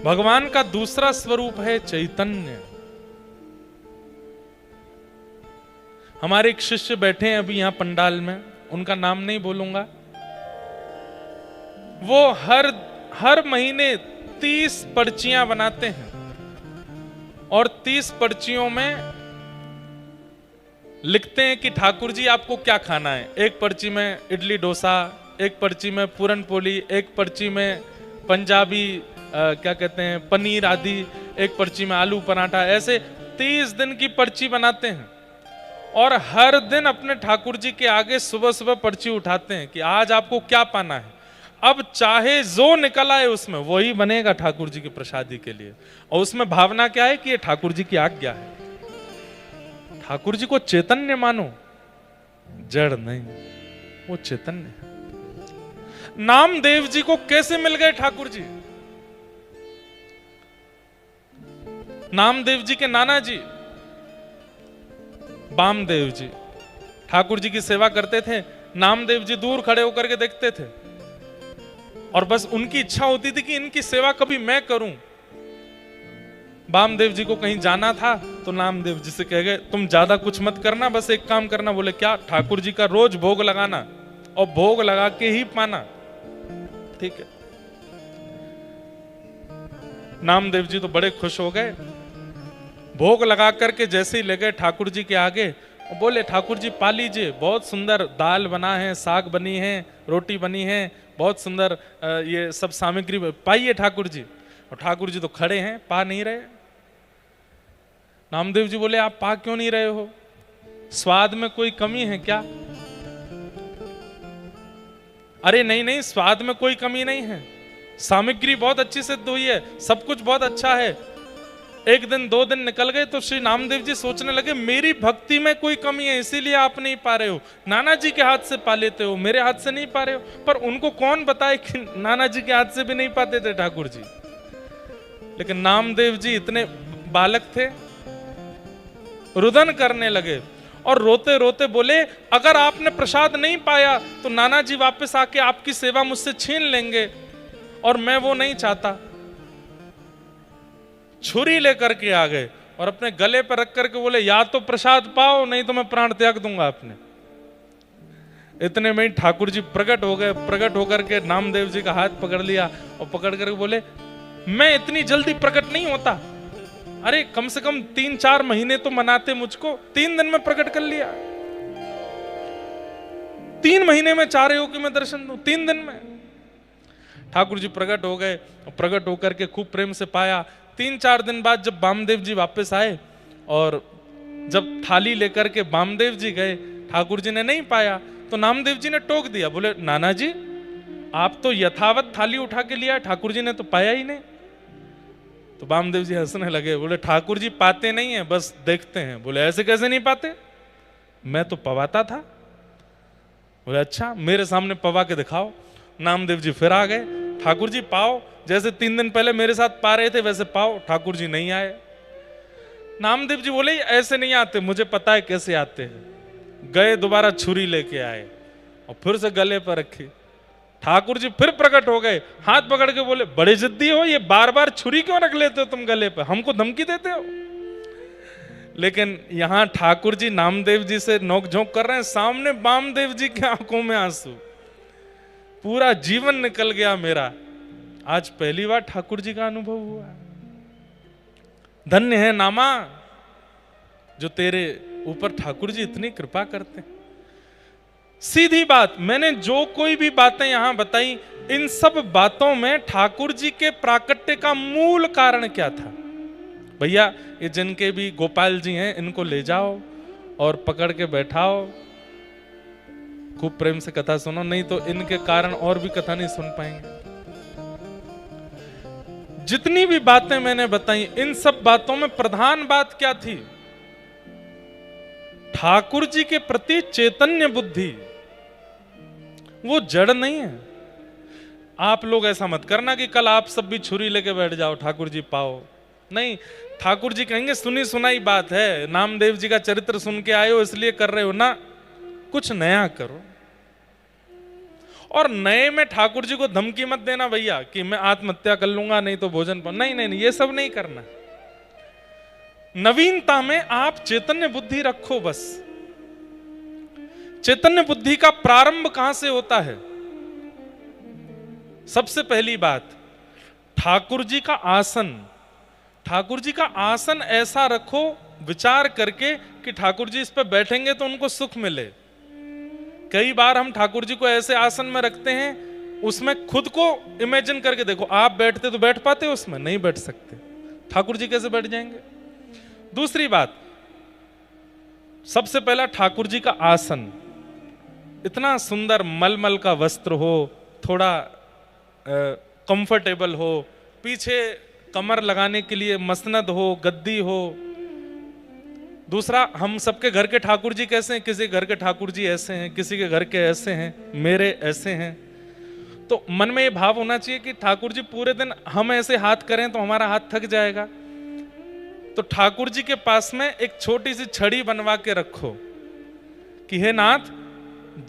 भगवान का दूसरा स्वरूप है चैतन्य। हमारे एक शिष्य बैठे हैं अभी यहां पंडाल में, उनका नाम नहीं बोलूंगा। वो हर महीने 30 पर्चियां बनाते हैं, और 30 पर्चियों में लिखते हैं कि ठाकुर जी आपको क्या खाना है। एक पर्ची में इडली डोसा, एक पर्ची में पूरन पोली, एक पर्ची में पंजाबी क्या कहते हैं पनीर आदि, एक पर्ची में आलू पराठा। ऐसे 30 दिन की पर्ची बनाते हैं, और हर दिन अपने ठाकुर जी के आगे सुबह सुबह पर्ची उठाते हैं कि आज आपको क्या पाना है। अब चाहे जो निकल आए उसमें वही बनेगा ठाकुर जी के प्रसादी के लिए। और उसमें भावना क्या है कि ये ठाकुर जी की आज्ञा है। ठाकुर जी को चैतन्य मानो, जड़ नहीं, वो चैतन्य है। नामदेव जी को कैसे मिल गए ठाकुर जी? नामदेव जी के नाना जी वामदेव जी ठाकुर जी की सेवा करते थे। नामदेव जी दूर खड़े होकर के देखते थे और बस उनकी इच्छा होती थी कि इनकी सेवा कभी मैं करूं। वामदेव जी को कहीं जाना था तो नामदेव जी से कह गए, तुम ज्यादा कुछ मत करना, बस एक काम करना। बोले क्या? ठाकुर जी का रोज भोग लगाना और भोग लगा के ही पाना। ठीक है। नामदेव जी तो बड़े खुश हो गए। भोग लगा करके जैसे ही ले गए ठाकुर जी के आगे, बोले ठाकुर जी पा लीजिए, बहुत सुंदर दाल बना है, साग बनी है, रोटी बनी है, बहुत सुंदर ये सब सामग्री पाइए ठाकुर जी। और ठाकुर जी तो खड़े हैं, पा नहीं रहे। नामदेव जी बोले आप पा क्यों नहीं रहे हो? स्वाद में कोई कमी है क्या? अरे नहीं नहीं, स्वाद में कोई कमी नहीं है, सामग्री बहुत अच्छी सिद्ध हुई है, सब कुछ बहुत अच्छा है। एक दिन दो दिन निकल गए तो श्री नामदेव जी सोचने लगे मेरी भक्ति में कोई कमी है, इसीलिए आप नहीं पा रहे हो। नाना जी के हाथ से पा लेते हो, मेरे हाथ से नहीं पा रहे हो। पर उनको कौन बताए कि नाना जी के हाथ से भी नहीं पाते थे ठाकुर जी। लेकिन नामदेव जी इतने बालक थे, रुदन करने लगे और रोते रोते बोले अगर आपने प्रसाद नहीं पाया तो नाना जी वापस आके आपकी सेवा मुझसे छीन लेंगे और मैं वो नहीं चाहता। छुरी लेकर के आ गए और अपने गले पर रख करके बोले या तो प्रसाद पाओ नहीं तो मैं प्राण त्याग दूंगा अपने। इतने में ही ठाकुर जी प्रकट हो गए। प्रकट होकर के नामदेव जी का हाथ पकड़ लिया और पकड़ करके बोले मैं इतनी जल्दी प्रकट नहीं होता, अरे कम से कम 3-4 महीने तो मनाते मुझको, 3 दिन में प्रकट कर लिया। 3 महीने में चाह रहे हो कि मैं दर्शन दूं? 3 दिन में ठाकुर जी प्रकट हो गए। प्रकट होकर के खूब प्रेम से पाया। 3-4 दिन बाद जब वामदेव जी वापस आए और जब थाली लेकर के वामदेव जी गए, ठाकुर जी ने नहीं पाया तो नामदेव जी ने टोक दिया। बोले नाना जी आप तो यथावत थाली उठा के लिया, ठाकुर जी ने तो पाया ही नहीं। तो वामदेव जी हंसने लगे, बोले ठाकुर जी पाते नहीं है, बस देखते हैं। बोले ऐसे कैसे नहीं पाते, मैं तो पवाता था। बोले अच्छा मेरे सामने पवा के दिखाओ। नामदेव जी फिर आ गए, ठाकुर जी पाओ, जैसे 3 दिन पहले मेरे साथ पा रहे थे वैसे पाओ। ठाकुर जी नहीं आए। नामदेव जी बोले ऐसे नहीं आते, मुझे पता है कैसे आते हैं। गए दोबारा छुरी लेके आए और फिर से गले पर रखी। ठाकुर जी फिर प्रकट हो गए, हाथ पकड़ के बोले बड़े जिद्दी हो, ये बार बार छुरी क्यों रख लेते हो तुम गले पे, हमको धमकी देते हो। लेकिन यहां ठाकुर जी नामदेव जी से नोकझोंक कर रहे हैं, सामने वामदेव जी की आंखों में आंसू। पूरा जीवन निकल गया मेरा, आज पहली बार ठाकुर जी का अनुभव हुआ। धन्य है नामा जो तेरे ऊपर ठाकुर जी इतनी कृपा करते हैं। सीधी बात, मैंने जो कोई भी बातें यहां बताई, इन सब बातों में ठाकुर जी के प्राकट्य का मूल कारण क्या था? भैया ये जिनके भी गोपाल जी हैं इनको ले जाओ और पकड़ के बैठाओ, खूब प्रेम से कथा सुनो, नहीं तो इनके कारण और भी कथा नहीं सुन पाएंगे। जितनी भी बातें मैंने बताई, इन सब बातों में प्रधान बात क्या थी? ठाकुर जी के प्रति चैतन्य बुद्धि, वो जड़ नहीं है। आप लोग ऐसा मत करना कि कल आप सब भी छुरी लेके बैठ जाओ ठाकुर जी पाओ, नहीं। ठाकुर जी कहेंगे सुनी सुनाई बात है, नामदेव जी का चरित्र सुन के आए हो इसलिए कर रहे हो ना, कुछ नया करो। और नए में ठाकुर जी को धमकी मत देना भैया कि मैं आत्महत्या कर लूंगा नहीं तो भोजन पर, नहीं नहीं, ये सब नहीं करना। नवीनता में आप चैतन्य बुद्धि रखो बस। चैतन्य बुद्धि का प्रारंभ कहां से होता है? सबसे पहली बात, ठाकुर जी का आसन। ठाकुर जी का आसन ऐसा रखो विचार करके कि ठाकुर जी इस पर बैठेंगे तो उनको सुख मिले। कई बार हम ठाकुर जी को ऐसे आसन में रखते हैं, उसमें खुद को इमेजिन करके देखो, आप बैठते तो बैठ पाते हो उसमें? नहीं बैठ सकते। ठाकुर जी कैसे बैठ जाएंगे? दूसरी बात, सबसे पहला ठाकुर जी का आसन इतना सुंदर मलमल का वस्त्र हो, थोड़ा कंफर्टेबल हो, पीछे कमर लगाने के लिए मसनद हो, गद्दी हो। दूसरा, हम सबके घर के ठाकुर जी कैसे हैं? किसी घर के ठाकुर जी ऐसे हैं, किसी के घर के ऐसे हैं, मेरे ऐसे हैं। तो मन में ये भाव होना चाहिए कि ठाकुर जी पूरे दिन हम ऐसे हाथ करें तो हमारा हाथ थक जाएगा, तो ठाकुर जी के पास में एक छोटी सी छड़ी बनवा के रखो कि हे नाथ,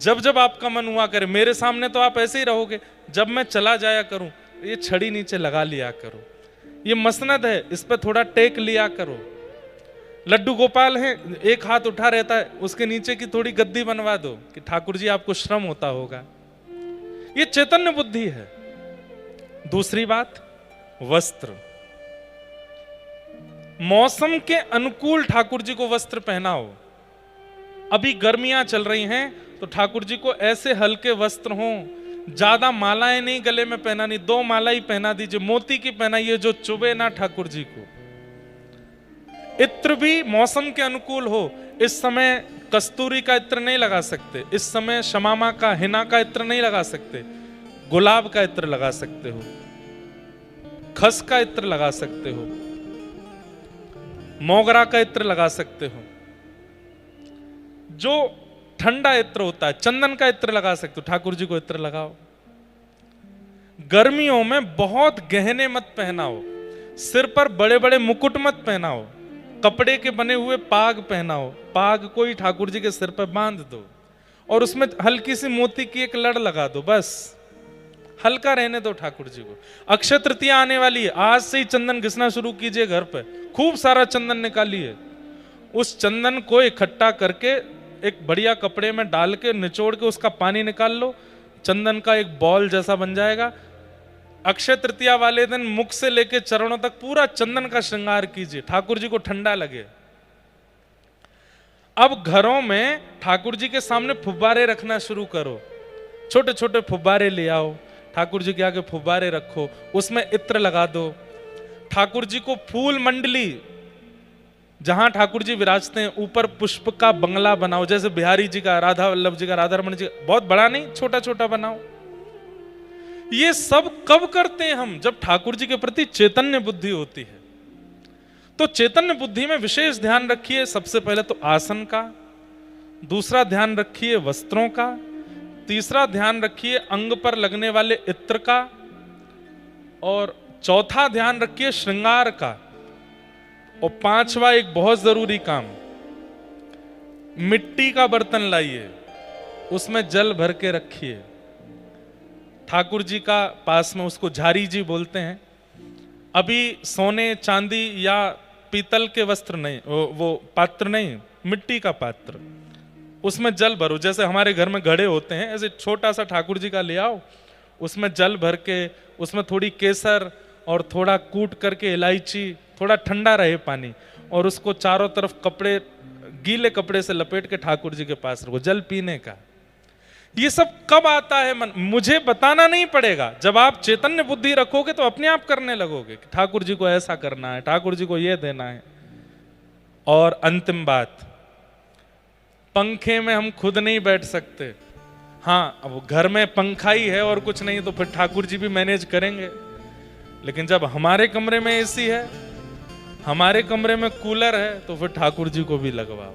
जब जब आपका मन हुआ करे, मेरे सामने तो आप ऐसे ही रहोगे, जब मैं चला जाया करूं ये छड़ी नीचे लगा लिया करो, ये मसनद है, इस पर थोड़ा टेक लिया करो। लड्डू गोपाल है, एक हाथ उठा रहता है, उसके नीचे की थोड़ी गद्दी बनवा दो कि ठाकुर जी आपको श्रम होता होगा। ये चैतन्य बुद्धि है। दूसरी बात, वस्त्र। मौसम के अनुकूल ठाकुर जी को वस्त्र पहनाओ। अभी गर्मियां चल रही हैं तो ठाकुर जी को ऐसे हल्के वस्त्र हों, ज्यादा मालाएं नहीं गले में पहनानी, 2 माला ही पहना दीजिए, मोती की पहनाइए जो चुभे ना ठाकुर जी को। इत्र भी मौसम के अनुकूल हो। इस समय कस्तूरी का इत्र नहीं लगा सकते, इस समय शमामा का, हिना का इत्र नहीं लगा सकते, गुलाब का इत्र लगा सकते हो, खस का इत्र लगा सकते हो, मोगरा का इत्र लगा सकते हो, जो ठंडा इत्र होता है चंदन का इत्र लगा सकते हो, ठाकुर जी को इत्र लगाओ। गर्मियों में बहुत गहने मत पहनाओ, सिर पर बड़े बड़े मुकुट मत पहनाओ, कपड़े के बने हुए पाग पहनाओ, पाग कोई ठाकुर जी के सिर पर बांध दो और उसमें हल्की सी मोती की एक लड़ लगा दो, बस हल्का रहने दो ठाकुर जी को। अक्षय तृतीया आने वाली है, आज से ही चंदन घिसना शुरू कीजिए, घर पे खूब सारा चंदन निकालिए, उस चंदन को इकट्ठा करके एक बढ़िया कपड़े में डाल के निचोड़ के उसका पानी निकाल लो, चंदन का एक बॉल जैसा बन जाएगा। अक्षय तृतीया वाले दिन मुख से लेके चरणों तक पूरा चंदन का श्रृंगार कीजिए, ठाकुर जी को ठंडा लगे। अब घरों में ठाकुर जी के सामने फुब्बारे रखना शुरू करो, छोटे छोटे फुब्बारे ले आओ, ठाकुर जी के आगे फुब्बारे रखो, उसमें इत्र लगा दो। ठाकुर जी को फूल मंडली, जहां ठाकुर जी विराजते हैं ऊपर पुष्प का बंगला बनाओ, जैसे बिहारी जी का, राधा वल्लभ जी का, राधा रमन जी का, बहुत बड़ा नहीं, छोटा छोटा बनाओ। ये सब कब करते हैं हम? जब ठाकुर जी के प्रति चैतन्य बुद्धि होती है। तो चैतन्य बुद्धि में विशेष ध्यान रखिए, सबसे पहले तो आसन का, दूसरा ध्यान रखिए वस्त्रों का, तीसरा ध्यान रखिए अंग पर लगने वाले इत्र का, और चौथा ध्यान रखिए श्रृंगार का, और पांचवा एक बहुत जरूरी काम, मिट्टी का बर्तन लाइए, उसमें जल भर के रखिए। ठाकुर जी का पास में, उसको झारी जी बोलते हैं। अभी सोने चांदी या पीतल के वस्त्र नहीं, वो पात्र नहीं, मिट्टी का पात्र, उसमें जल भरो। जैसे हमारे घर में घड़े होते हैं, ऐसे छोटा सा ठाकुर जी का ले आओ, उसमें जल भर के, उसमें थोड़ी केसर और थोड़ा कूट करके इलायची, थोड़ा ठंडा रहे पानी, और उसको चारों तरफ कपड़े, गीले कपड़े से लपेट के ठाकुर जी के पास रखो, जल पीने का। ये सब कब आता है मन? मुझे बताना नहीं पड़ेगा। जब आप चैतन्य बुद्धि रखोगे तो अपने आप करने लगोगे कि ठाकुर जी को ऐसा करना है, ठाकुर जी को ये देना है। और अंतिम बात, पंखे में हम खुद नहीं बैठ सकते। हाँ, अब घर में पंखा ही है और कुछ नहीं, तो फिर ठाकुर जी भी मैनेज करेंगे। लेकिन जब हमारे कमरे में एसी है, हमारे कमरे में कूलर है, तो फिर ठाकुर जी को भी लगवाओ।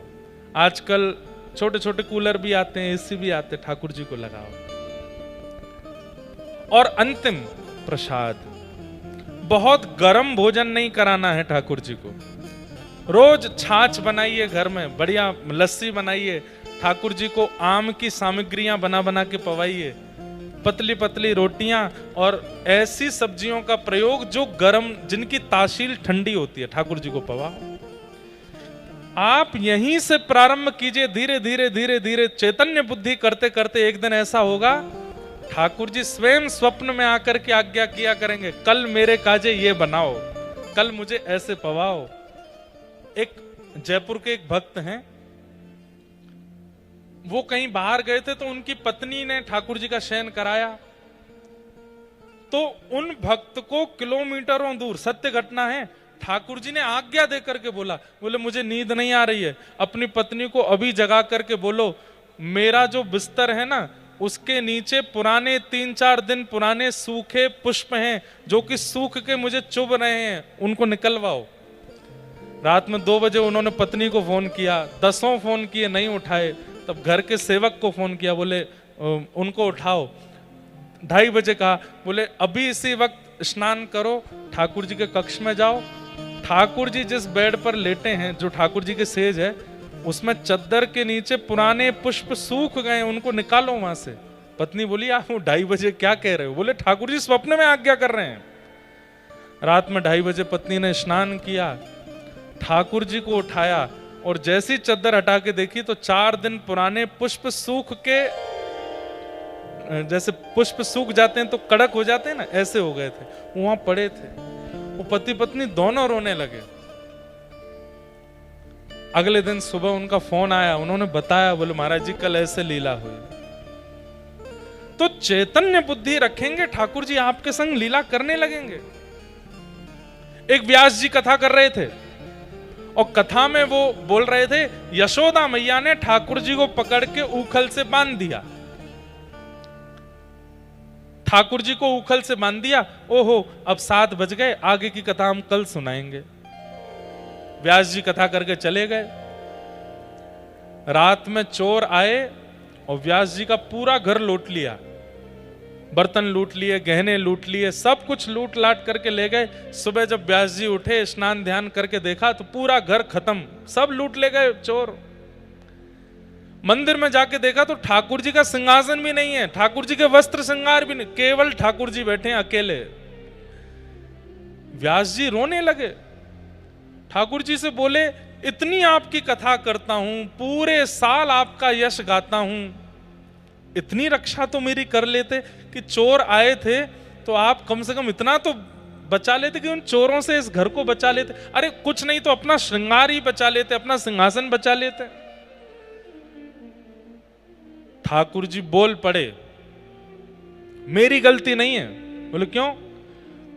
आजकल छोटे छोटे कूलर भी आते हैं, एसी भी आते हैं, ठाकुर जी को लगाओ। और अंतिम प्रसाद, बहुत गर्म भोजन नहीं कराना है ठाकुर जी को। रोज छाछ बनाइए, घर में बढ़िया लस्सी बनाइए, ठाकुर जी को आम की सामग्रियां बना बना के पवाइए, पतली पतली रोटियां और ऐसी सब्जियों का प्रयोग जो गर्म, जिनकी तासील ठंडी होती है, ठाकुर जी को पवाओ। आप यहीं से प्रारंभ कीजिए, धीरे धीरे धीरे धीरे चैतन्य बुद्धि करते करते एक दिन ऐसा होगा, ठाकुर जी स्वयं स्वप्न में आकर के आज्ञा किया करेंगे, कल मेरे काजे ये बनाओ, कल मुझे ऐसे पवाओ। एक जयपुर के एक भक्त हैं, वो कहीं बाहर गए थे, तो उनकी पत्नी ने ठाकुर जी का शयन कराया। तो उन भक्त को किलोमीटरों दूर, सत्य घटना है, ठाकुर जी ने आज्ञा देकर के बोला, बोले मुझे नींद नहीं आ रही है, अपनी पत्नी को अभी जगा करके बोलो, मेरा जो बिस्तर है ना, उसके नीचे पुराने 3-4 दिन पुराने सूखे पुष्प हैं, जो कि सूख के मुझे चुभ रहे हैं, उनको निकलवाओ। रात में 2 बजे उन्होंने पत्नी को फोन किया, 10 फोन किए, नहीं उठाए। तब घर के सेवक को फोन किया, बोले उनको उठाओ। 2:30 बजे कहा, बोले अभी इसी वक्त स्नान करो, ठाकुर जी के कक्ष में जाओ। ठाकुर जी जिस बेड पर लेटे हैं, जो ठाकुर जी के सेज है, उसमें चद्दर के नीचे पुराने पुष्प सूख गए, उनको निकालो वहां से। पत्नी बोली, आप 2:30 बजे क्या कह रहे हो? बोले ठाकुर जी स्वप्न में आज्ञा कर रहे हैं। रात में 2:30 बजे पत्नी ने स्नान किया, ठाकुर जी को उठाया और जैसी चद्दर हटा के देखी तो 4 दिन पुराने पुष्प सूख के, जैसे पुष्प सूख जाते हैं तो कड़क हो जाते हैं ना, ऐसे हो गए थे, वहां पड़े थे। वो पति पत्नी दोनों रोने लगे। अगले दिन सुबह उनका फोन आया, उन्होंने बताया, बोले महाराज जी कल ऐसे लीला हुई। तो चैतन्य बुद्धि रखेंगे, ठाकुर जी आपके संग लीला करने लगेंगे। एक व्यास जी कथा कर रहे थे और कथा में वो बोल रहे थे, यशोदा मैया ने ठाकुर जी को पकड़ के उखल से बांध दिया। ठाकुर जी को उखल से बांध दिया। ओहो, अब 7 बज गए, आगे की कथा हम कल सुनाएंगे। व्यास जी कथा करके चले गए। रात में चोर आए और व्यास जी का पूरा घर लूट लिया, बर्तन लूट लिए, गहने लूट लिए, सब कुछ लूट लाट करके ले गए। सुबह जब व्यास जी उठे, स्नान ध्यान करके देखा तो पूरा घर खत्म, सब लूट ले गए चोर। मंदिर में जाके देखा तो ठाकुर जी का सिंहासन भी नहीं है, ठाकुर जी के वस्त्र श्रृंगार भी नहीं, केवल ठाकुर जी बैठे हैं अकेले। व्यास जी रोने लगे, ठाकुर जी से बोले, इतनी आपकी कथा करता हूं, पूरे साल आपका यश गाता हूं, इतनी रक्षा तो मेरी कर लेते कि चोर आए थे तो आप कम से कम इतना तो बचा लेते कि उन चोरों से इस घर को बचा लेते। अरे कुछ नहीं तो अपना श्रृंगार ही बचा लेते, अपना सिंहासन बचा लेते। ठाकुर जी बोल पड़े, मेरी गलती नहीं है। बोले क्यों?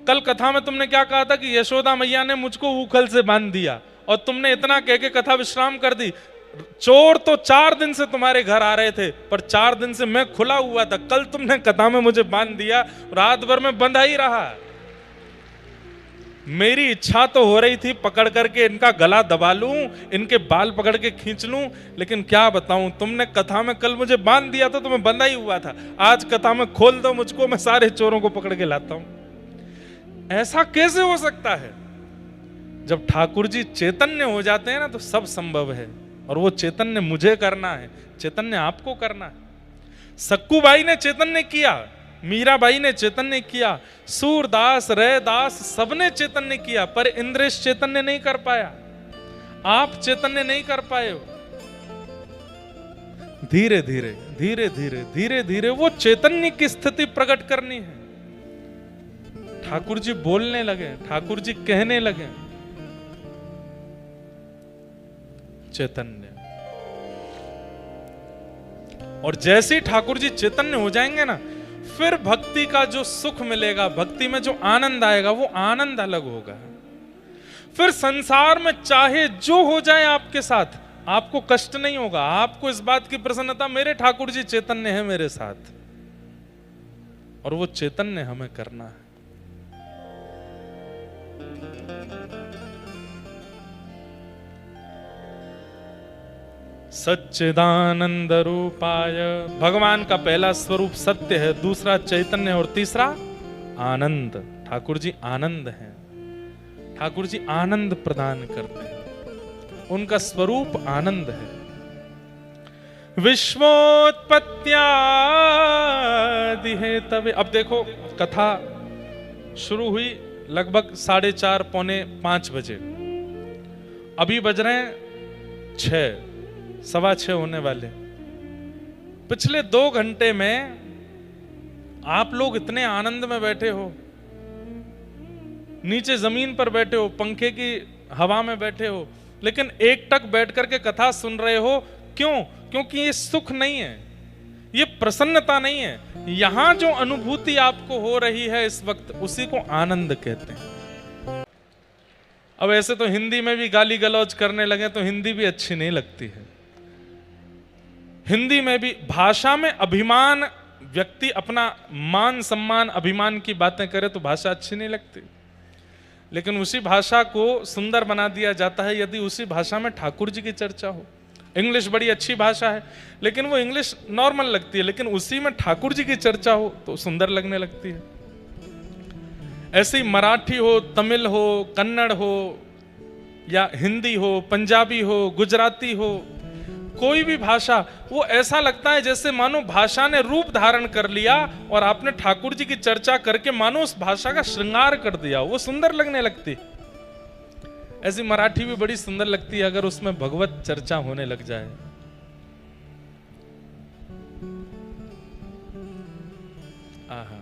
कल कथा में तुमने क्या कहा था कि यशोदा मैया ने मुझको उखल से बांध दिया, और तुमने इतना कह के कथा विश्राम कर दी। चोर तो 4 दिन से तुम्हारे घर आ रहे थे, पर 4 दिन से मैं खुला हुआ था। कल तुमने कथा में मुझे बांध दिया, रात भर में बंधा ही रहा। मेरी इच्छा तो हो रही थी पकड़ करके इनका गला दबा लूं, इनके बाल पकड़ के खींच लूं, लेकिन क्या बताऊं, तुमने कथा में कल मुझे बांध दिया था तो मैं बंधा ही हुआ था। आज कथा में खोल दो मुझको, मैं सारे चोरों को पकड़ के लाता हूं। ऐसा कैसे हो सकता है? जब ठाकुर जी चैतन्य हो जाते हैं ना तो सब संभव है, और वो चैतन्य मुझे करना है, चैतन्य आपको करना है। सक्कूबाई ने चैतन्य किया, मीराबाई ने चैतन्य किया, सूरदास, रैदास, सबने चैतन्य किया, पर इंद्रेश चैतन्य नहीं कर पाया। आप चैतन्य नहीं कर पाए हो। धीरे धीरे धीरे धीरे धीरे धीरे वो चैतन्य की स्थिति प्रकट करनी है। ठाकुर जी बोलने लगे, ठाकुर जी कहने लगे, चैतन्य। और जैसे ही ठाकुर जी चैतन्य हो जाएंगे ना, फिर भक्ति का जो सुख मिलेगा, भक्ति में जो आनंद आएगा, वो आनंद अलग होगा। फिर संसार में चाहे जो हो जाए आपके साथ, आपको कष्ट नहीं होगा। आपको इस बात की प्रसन्नता, मेरे ठाकुर जी चैतन्य है मेरे साथ, और वो चैतन्य हमें करना है। सच्चिदानंद रूपाय, भगवान का पहला स्वरूप सत्य है, दूसरा चैतन्य और तीसरा आनंद। ठाकुर जी आनंद हैं, ठाकुर जी आनंद प्रदान करते हैं, उनका स्वरूप आनंद है। विश्वोत्पत्त्यादि है तवे। अब देखो कथा शुरू हुई लगभग 4:30 पौने 5 बजे, अभी बज रहे हैं 6, 6:15 होने वाले। पिछले 2 घंटे में आप लोग इतने आनंद में बैठे हो, नीचे जमीन पर बैठे हो, पंखे की हवा में बैठे हो, लेकिन एकटक बैठ करके कथा सुन रहे हो। क्यों? क्योंकि ये सुख नहीं है, ये प्रसन्नता नहीं है। यहां जो अनुभूति आपको हो रही है इस वक्त, उसी को आनंद कहते हैं। अब ऐसे तो हिंदी में भी गाली गलौज करने लगे तो हिंदी भी अच्छी नहीं लगती है। हिंदी में भी, भाषा में अभिमान, व्यक्ति अपना मान सम्मान अभिमान की बातें करे तो भाषा अच्छी नहीं लगती, लेकिन उसी भाषा को सुंदर बना दिया जाता है यदि उसी भाषा में ठाकुर जी की चर्चा हो। इंग्लिश बड़ी अच्छी भाषा है, लेकिन वो इंग्लिश नॉर्मल लगती है, लेकिन उसी में ठाकुर जी की चर्चा हो तो सुंदर लगने लगती है। ऐसे ही मराठी हो, तमिल हो, कन्नड़ हो, या हिंदी हो, पंजाबी हो, गुजराती हो, कोई भी भाषा, वो ऐसा लगता है जैसे मानो भाषा ने रूप धारण कर लिया और आपने ठाकुर जी की चर्चा करके मानो उस भाषा का श्रृंगार कर दिया, वो सुंदर लगने लगती। ऐसी मराठी भी बड़ी सुंदर लगती है अगर उसमें भगवत चर्चा होने लग जाए। आहा।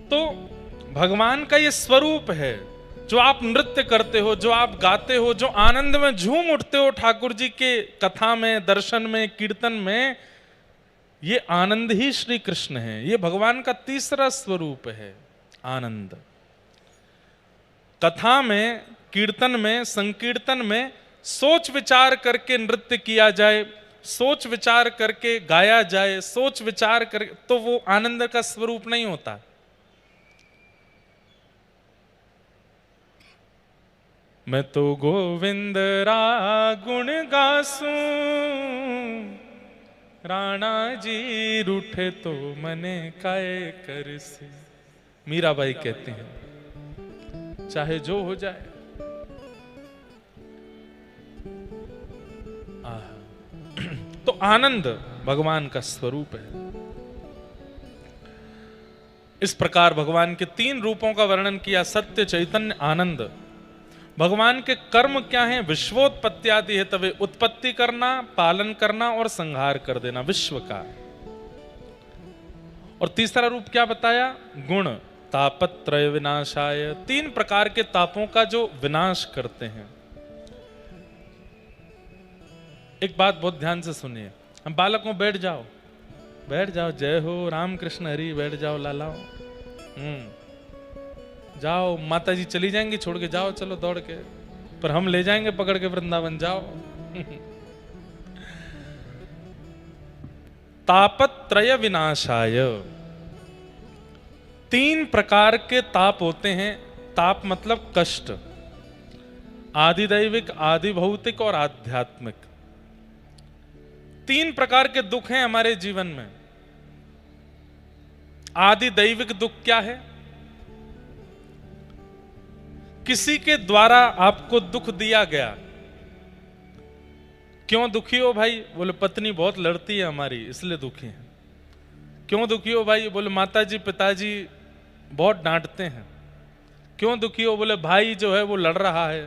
तो भगवान का ये स्वरूप है, जो आप नृत्य करते हो, जो आप गाते हो, जो आनंद में झूम उठते हो ठाकुर जी के कथा में, दर्शन में, कीर्तन में, ये आनंद ही श्री कृष्ण है। ये भगवान का तीसरा स्वरूप है, आनंद। कथा में, कीर्तन में, संकीर्तन में सोच विचार करके नृत्य किया जाए, सोच विचार करके गाया जाए, सोच विचार करके, तो वो आनंद का स्वरूप नहीं होता। मैं तो गोविंद रा गुण गासूं, राणा जी रूठे तो मने काय करसे। मीराबाई कहती हैं, चाहे जो हो जाए। तो आनंद भगवान का स्वरूप है। इस प्रकार भगवान के 3 रूपों का वर्णन किया, सत्य, चैतन्य, आनंद। भगवान के कर्म क्या हैं? विश्वोत्पत्त्यादि है, तवे उत्पत्ति करना, पालन करना और संहार कर देना विश्व का। और तीसरा रूप क्या बताया? गुण, तापत्रय विनाशाय, 3 प्रकार के तापों का जो विनाश करते हैं। एक बात बहुत ध्यान से सुनिए, हम बालकों बैठ जाओ, बैठ जाओ, जय हो राम कृष्ण हरि, बैठ जाओ लालाओ, जाओ, माता जी चली जाएंगी छोड़ के, जाओ चलो दौड़ के, पर हम ले जाएंगे पकड़ के वृंदावन, जाओ। तापत्रय विनाशाय, 3 प्रकार के ताप होते हैं। ताप मतलब कष्ट, आदि दैविक, आदि भौतिक और आध्यात्मिक। 3 प्रकार के दुख हैं हमारे जीवन में। आदि दैविक दुख क्या है? किसी के द्वारा आपको दुख दिया गया। क्यों दुखी हो भाई? बोले पत्नी बहुत लड़ती है हमारी, इसलिए दुखी है। क्यों दुखी हो भाई? बोले माताजी पिताजी बहुत डांटते हैं। क्यों दुखी हो? बोले भाई जो है वो लड़ रहा है।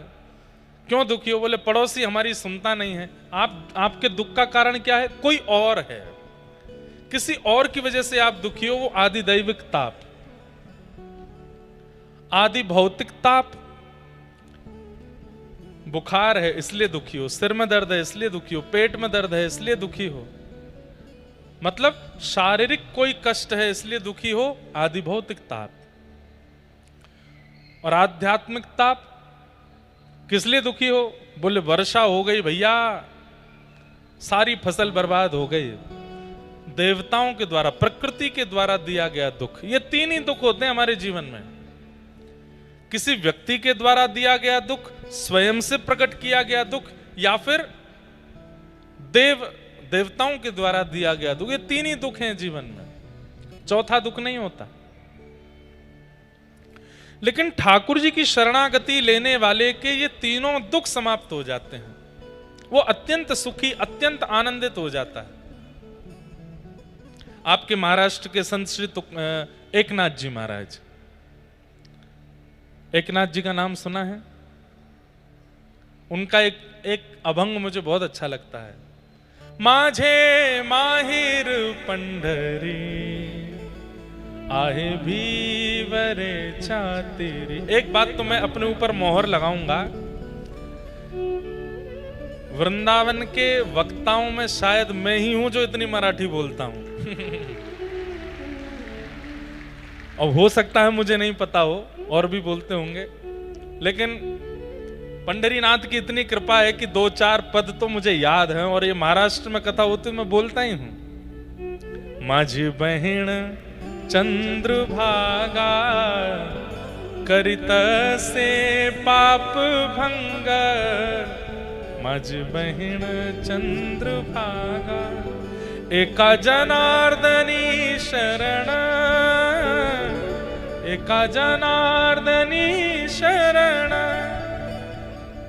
क्यों दुखी हो? बोले पड़ोसी हमारी सुनता नहीं है। आपके दुख का कारण क्या है? कोई और है, किसी और की वजह से आप दुखी हो, वो आदि दैविक ताप। आदि भौतिक ताप, बुखार है इसलिए दुखी हो, सिर में दर्द है इसलिए दुखी हो, पेट में दर्द है इसलिए दुखी हो, मतलब शारीरिक कोई कष्ट है इसलिए दुखी हो, आदि भौतिक ताप। और आध्यात्मिक ताप किस लिए दुखी हो? बोले वर्षा हो गई भैया, सारी फसल बर्बाद हो गई, देवताओं के द्वारा, प्रकृति के द्वारा दिया गया दुख। ये 3 ही दुख होते हैं हमारे जीवन में। किसी व्यक्ति के द्वारा दिया गया दुख, स्वयं से प्रकट किया गया दुख, या फिर देवताओं के द्वारा दिया गया दुख। ये 3 ही दुख हैं जीवन में, चौथा दुख नहीं होता। लेकिन ठाकुर जी की शरणागति लेने वाले के ये तीनों दुख समाप्त हो जाते हैं। वो अत्यंत सुखी, अत्यंत आनंदित हो जाता है। आपके महाराष्ट्र के संत श्री एकनाथ जी महाराज, एकनाथ जी का नाम सुना है? उनका एक अभंग मुझे बहुत अच्छा लगता है। माझे माहिर पंढरी, आहे भीवरे छातिरी। एक बात तो मैं अपने ऊपर मोहर लगाऊंगा, वृंदावन के वक्ताओं में शायद मैं ही हूं जो इतनी मराठी बोलता हूं। अब हो सकता है मुझे नहीं पता हो, और भी बोलते होंगे, लेकिन पंढरीनाथ की इतनी कृपा है कि 2-4 पद तो मुझे याद हैं, और ये महाराष्ट्र में कथा होती मैं बोलता ही हूं। माझी बहिण चंद्रभागा, करित से पाप भंग, माझ बहिण चंद्रभागा, एका जनार्दनी शरण, एका जनार्दनी शरण।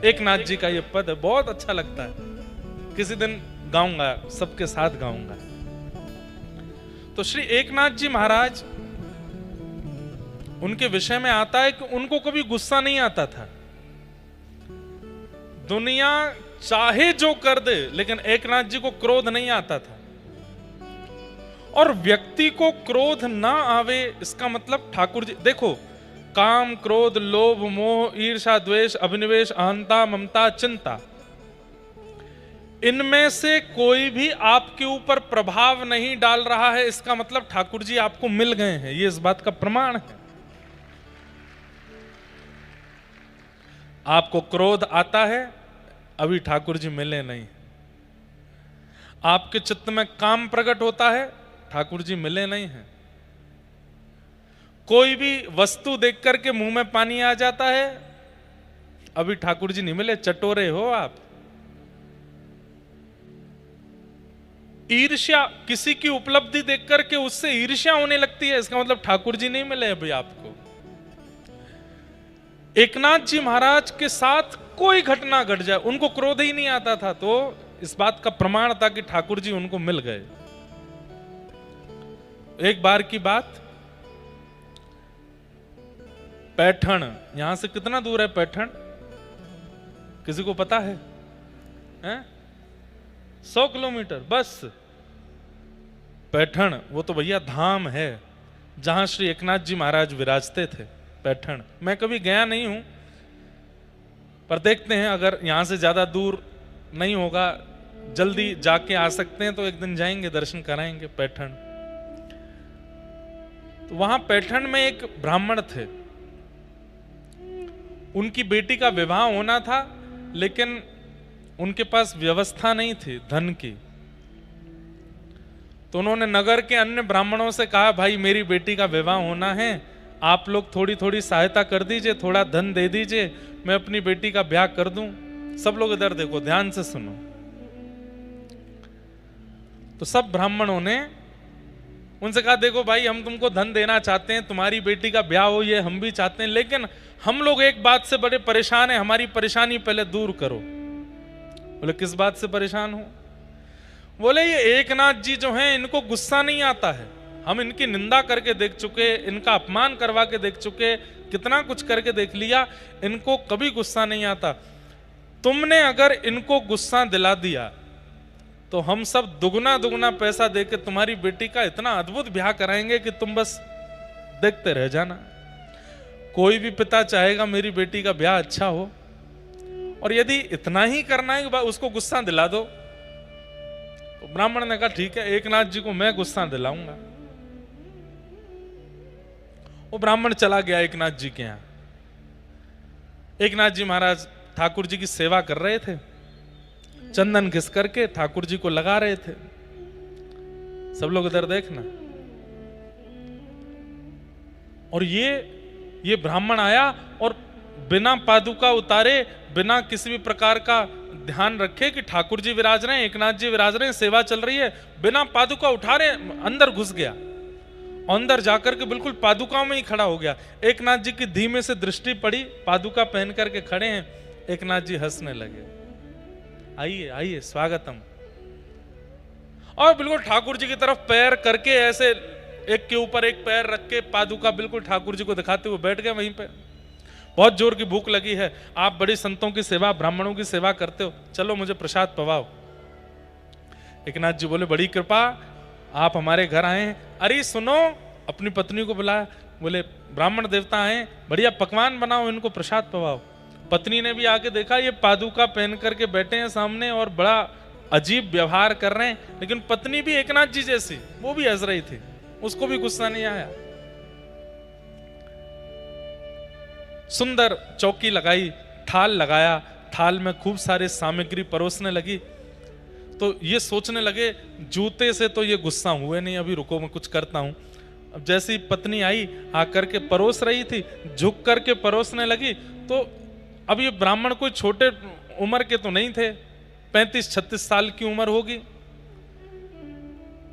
एक नाथ जी का ये पद बहुत अच्छा लगता है, किसी दिन गाऊंगा, सबके साथ गाऊंगा। तो श्री एकनाथ जी महाराज, उनके विषय में आता है कि उनको कभी गुस्सा नहीं आता था। दुनिया चाहे जो कर दे, लेकिन एकनाथ जी को क्रोध नहीं आता था। और व्यक्ति को क्रोध ना आवे, इसका मतलब ठाकुर जी देखो, काम, क्रोध, लोभ, मोह, ईर्ष्या, द्वेष, अभिनिवेश, अहंता, ममता, चिंता, इनमें से कोई भी आपके ऊपर प्रभाव नहीं डाल रहा है, इसका मतलब ठाकुर जी आपको मिल गए हैं। ये इस बात का प्रमाण है। आपको क्रोध आता है, अभी ठाकुर जी मिले नहीं। आपके चित्त में काम प्रकट होता है, ठाकुर जी मिले नहीं हैं। कोई भी वस्तु देख करके मुंह में पानी आ जाता है, अभी ठाकुर जी नहीं मिले, चटोरे हो आप। ईर्ष्या, किसी की उपलब्धि देख करके उससे ईर्ष्या होने लगती है, इसका मतलब ठाकुर जी नहीं मिले अभी आपको। एकनाथ जी महाराज के साथ कोई घटना घट जाए, उनको क्रोध ही नहीं आता था, तो इस बात का प्रमाण था कि ठाकुर जी उनको मिल गए। एक बार की बात, पैठण, यहां से कितना दूर है पैठण? किसी को पता है? 100 किलोमीटर बस। पैठण वो तो भैया धाम है जहां श्री एकनाथ जी महाराज विराजते थे। पैठण मैं कभी गया नहीं हूं, पर देखते हैं, अगर यहां से ज्यादा दूर नहीं होगा, जल्दी जाके आ सकते हैं तो एक दिन जाएंगे, दर्शन कराएंगे पैठण। तो वहां पैठण में एक ब्राह्मण थे, उनकी बेटी का विवाह होना था, लेकिन उनके पास व्यवस्था नहीं थी धन की। तो उन्होंने नगर के अन्य ब्राह्मणों से कहा, भाई मेरी बेटी का विवाह होना है, आप लोग थोड़ी थोड़ी सहायता कर दीजिए, थोड़ा धन दे दीजिए, मैं अपनी बेटी का ब्याह कर दूं। सब लोग इधर देखो, ध्यान से सुनो। तो सब ब्राह्मणों ने उनसे कहा, देखो भाई हम तुमको धन देना चाहते हैं, तुम्हारी बेटी का ब्याह हो, ये हम भी चाहते हैं, लेकिन हम लोग एक बात से बड़े परेशान हैं, हमारी परेशानी पहले दूर करो। बोले किस बात से परेशान हो? बोले ये एकनाथ जी जो हैं, इनको गुस्सा नहीं आता है, हम इनकी निंदा करके देख चुके, इनका अपमान करवा के देख चुके, कितना कुछ करके देख लिया, इनको कभी गुस्सा नहीं आता। तुमने अगर इनको गुस्सा दिला दिया तो हम सब दुगना दुगना पैसा देके तुम्हारी बेटी का इतना अद्भुत ब्याह कराएंगे कि तुम बस देखते रह जाना। कोई भी पिता चाहेगा मेरी बेटी का ब्याह अच्छा हो, और यदि इतना ही करना है कि उसको गुस्सा दिला दो। तो ब्राह्मण ने कहा ठीक है, एकनाथ जी को मैं गुस्सा दिलाऊंगा। वो ब्राह्मण चला गया एकनाथ जी के यहां। एकनाथ जी महाराज ठाकुर जी की सेवा कर रहे थे, चंदन घिस करके ठाकुर जी को लगा रहे थे। सब लोग इधर देखना। और ये ब्राह्मण आया और बिना पादुका उतारे, बिना किसी भी प्रकार का ध्यान रखे कि ठाकुर जी विराज रहे हैं, एकनाथ जी विराज रहे हैं, सेवा चल रही है, बिना पादुका उठा रहे अंदर घुस गया। अंदर जाकर के बिल्कुल पादुकाओं में ही खड़ा हो गया। एकनाथ जी की धीमे से दृष्टि पड़ी, पादुका पहन करके खड़े हैं। एकनाथ जी हंसने लगे, आइए आइए स्वागतम। और बिल्कुल ठाकुर जी की तरफ पैर करके ऐसे एक के ऊपर एक पैर रख के पादुका बिल्कुल ठाकुर जी को दिखाते हुए बैठ गए वहीं पे। बहुत जोर की भूख लगी है, आप बड़ी संतों की सेवा, ब्राह्मणों की सेवा करते हो, चलो मुझे प्रसाद पवाओ। एकनाथ जी बोले बड़ी कृपा, आप हमारे घर आए हैं। अरे सुनो, अपनी पत्नी को बुलाया, बोले ब्राह्मण देवता आए, बढ़िया पकवान बनाओ, इनको प्रसाद पवाओ। पत्नी ने भी आके देखा, ये पादुका पहन करके बैठे हैं सामने और बड़ा अजीब व्यवहार कर रहे हैं, लेकिन पत्नी भी एकनाथ जी जैसी, वो भी हंस रही थी, उसको भी गुस्सा नहीं आया। सुंदर चौकी लगाई, थाल लगाया, थाल में खूब सारे सामग्री परोसने लगी। तो ये सोचने लगे जूते से तो ये गुस्सा हुए नहीं, अभी रुको मैं कुछ करता हूं। अब जैसी पत्नी आई, आकर के परोस रही थी, झुक करके परोसने लगी, तो अब ये ब्राह्मण कोई छोटे उम्र के तो नहीं थे, 35-36 साल की उम्र होगी।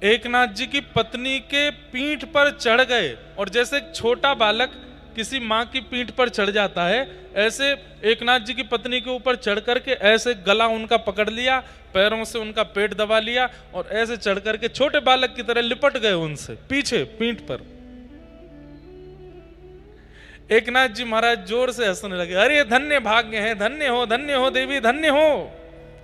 एकनाथ जी की पत्नी के पीठ पर चढ़ गए, और जैसे एक छोटा बालक किसी माँ की पीठ पर चढ़ जाता है, ऐसे एकनाथ जी की पत्नी के ऊपर चढ़ करके ऐसे गला उनका पकड़ लिया, पैरों से उनका पेट दबा लिया, और ऐसे चढ़ करके छोटे बालक की तरह लिपट गए उनसे पीछे पीठ पर। एकनाथ जी महाराज जोर से हंसने लगे, अरे धन्य भाग्य है, धन्य हो देवी, धन्य हो।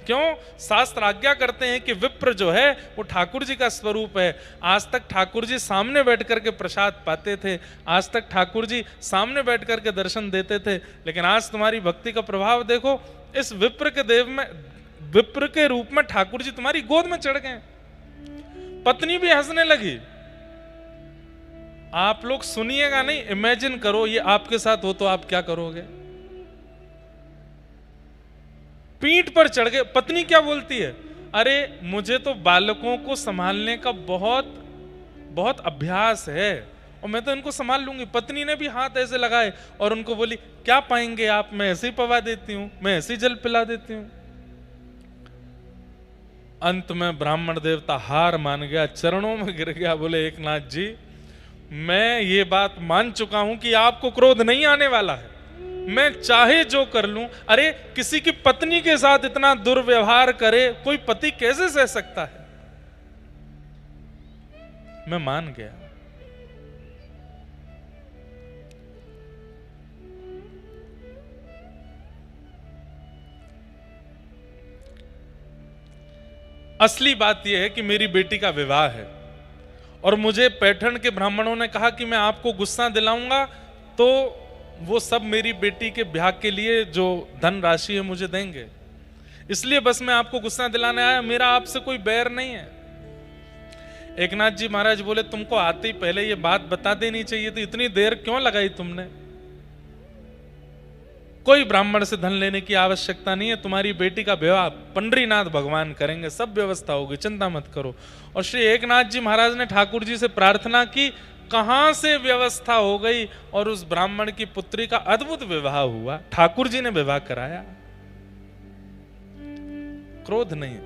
क्यों? शास्त्र आज्ञा करते हैं कि विप्र जो है वो ठाकुर जी का स्वरूप है। आज तक ठाकुर जी सामने बैठ करके प्रसाद पाते थे, आज तक ठाकुर जी सामने बैठ करके दर्शन देते थे, लेकिन आज तुम्हारी भक्ति का प्रभाव देखो, इस विप्र के देव में, विप्र के रूप में ठाकुर जी तुम्हारी गोद में चढ़ गए। पत्नी भी हंसने लगी। आप लोग सुनिएगा नहीं, इमेजिन करो ये आपके साथ हो तो आप क्या करोगे। पीठ पर चढ़ गए। पत्नी क्या बोलती है, अरे मुझे तो बालकों को संभालने का बहुत बहुत अभ्यास है और मैं तो इनको संभाल लूंगी। पत्नी ने भी हाथ ऐसे लगाए और उनको बोली, क्या पाएंगे आप, मैं ऐसे ही पवा देती हूं, मैं ऐसे ही जल पिला देती हूं। अंत में ब्राह्मण देवता हार मान गया, चरणों में गिर गया, बोले एकनाथ जी मैं ये बात मान चुका हूं कि आपको क्रोध नहीं आने वाला है, मैं चाहे जो कर लूं। अरे किसी की पत्नी के साथ इतना दुर्व्यवहार करे कोई पति कैसे सह सकता है। मैं मान गया। असली बात यह है कि मेरी बेटी का विवाह है और मुझे पैठण के ब्राह्मणों ने कहा कि मैं आपको गुस्सा दिलाऊंगा तो वो सब मेरी बेटी के ब्याह के लिए जो धन राशि है मुझे देंगे, इसलिए बस मैं आपको गुस्सा दिलाने आया, मेरा आपसे कोई बैर नहीं है। एकनाथ जी महाराज बोले, तुमको आते ही पहले ये बात बता देनी चाहिए, तो इतनी देर क्यों लगाई तुमने। कोई ब्राह्मण से धन लेने की आवश्यकता नहीं है, तुम्हारी बेटी का विवाह पंडरीनाथ भगवान करेंगे, सब व्यवस्था होगी, चिंता मत करो। और श्री एकनाथ जी महाराज ने ठाकुर जी से प्रार्थना की, कहां से व्यवस्था हो गई और उस ब्राह्मण की पुत्री का अद्भुत विवाह हुआ, ठाकुर जी ने विवाह कराया। क्रोध नहीं।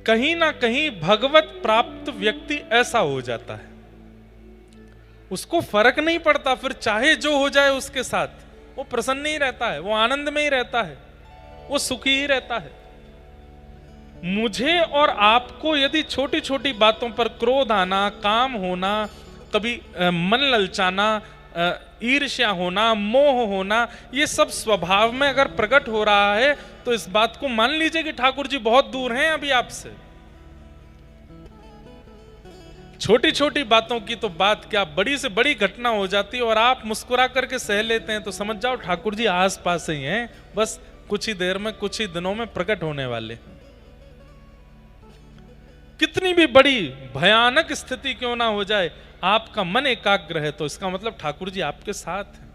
कहीं ना कहीं भगवत प्राप्त व्यक्ति ऐसा हो जाता है, उसको फर्क नहीं पड़ता, फिर चाहे जो हो जाए उसके साथ वो प्रसन्न ही रहता है, वो आनंद में ही रहता है, वो सुखी ही रहता है। मुझे और आपको यदि छोटी छोटी बातों पर क्रोध आना, काम होना, कभी मन ललचाना, ईर्ष्या होना, मोह होना, ये सब स्वभाव में अगर प्रकट हो रहा है तो इस बात को मान लीजिए कि ठाकुर जी बहुत दूर हैं अभी आपसे। छोटी छोटी बातों की तो बात क्या, बड़ी से बड़ी घटना हो जाती है और आप मुस्कुरा करके सह लेते हैं, तो समझ जाओ ठाकुर जी आस पास ही हैं, बस कुछ ही देर में, कुछ ही दिनों में प्रकट होने वाले। कितनी भी बड़ी भयानक स्थिति क्यों ना हो जाए, आपका मन एकाग्र है तो इसका मतलब ठाकुर जी आपके साथ हैं।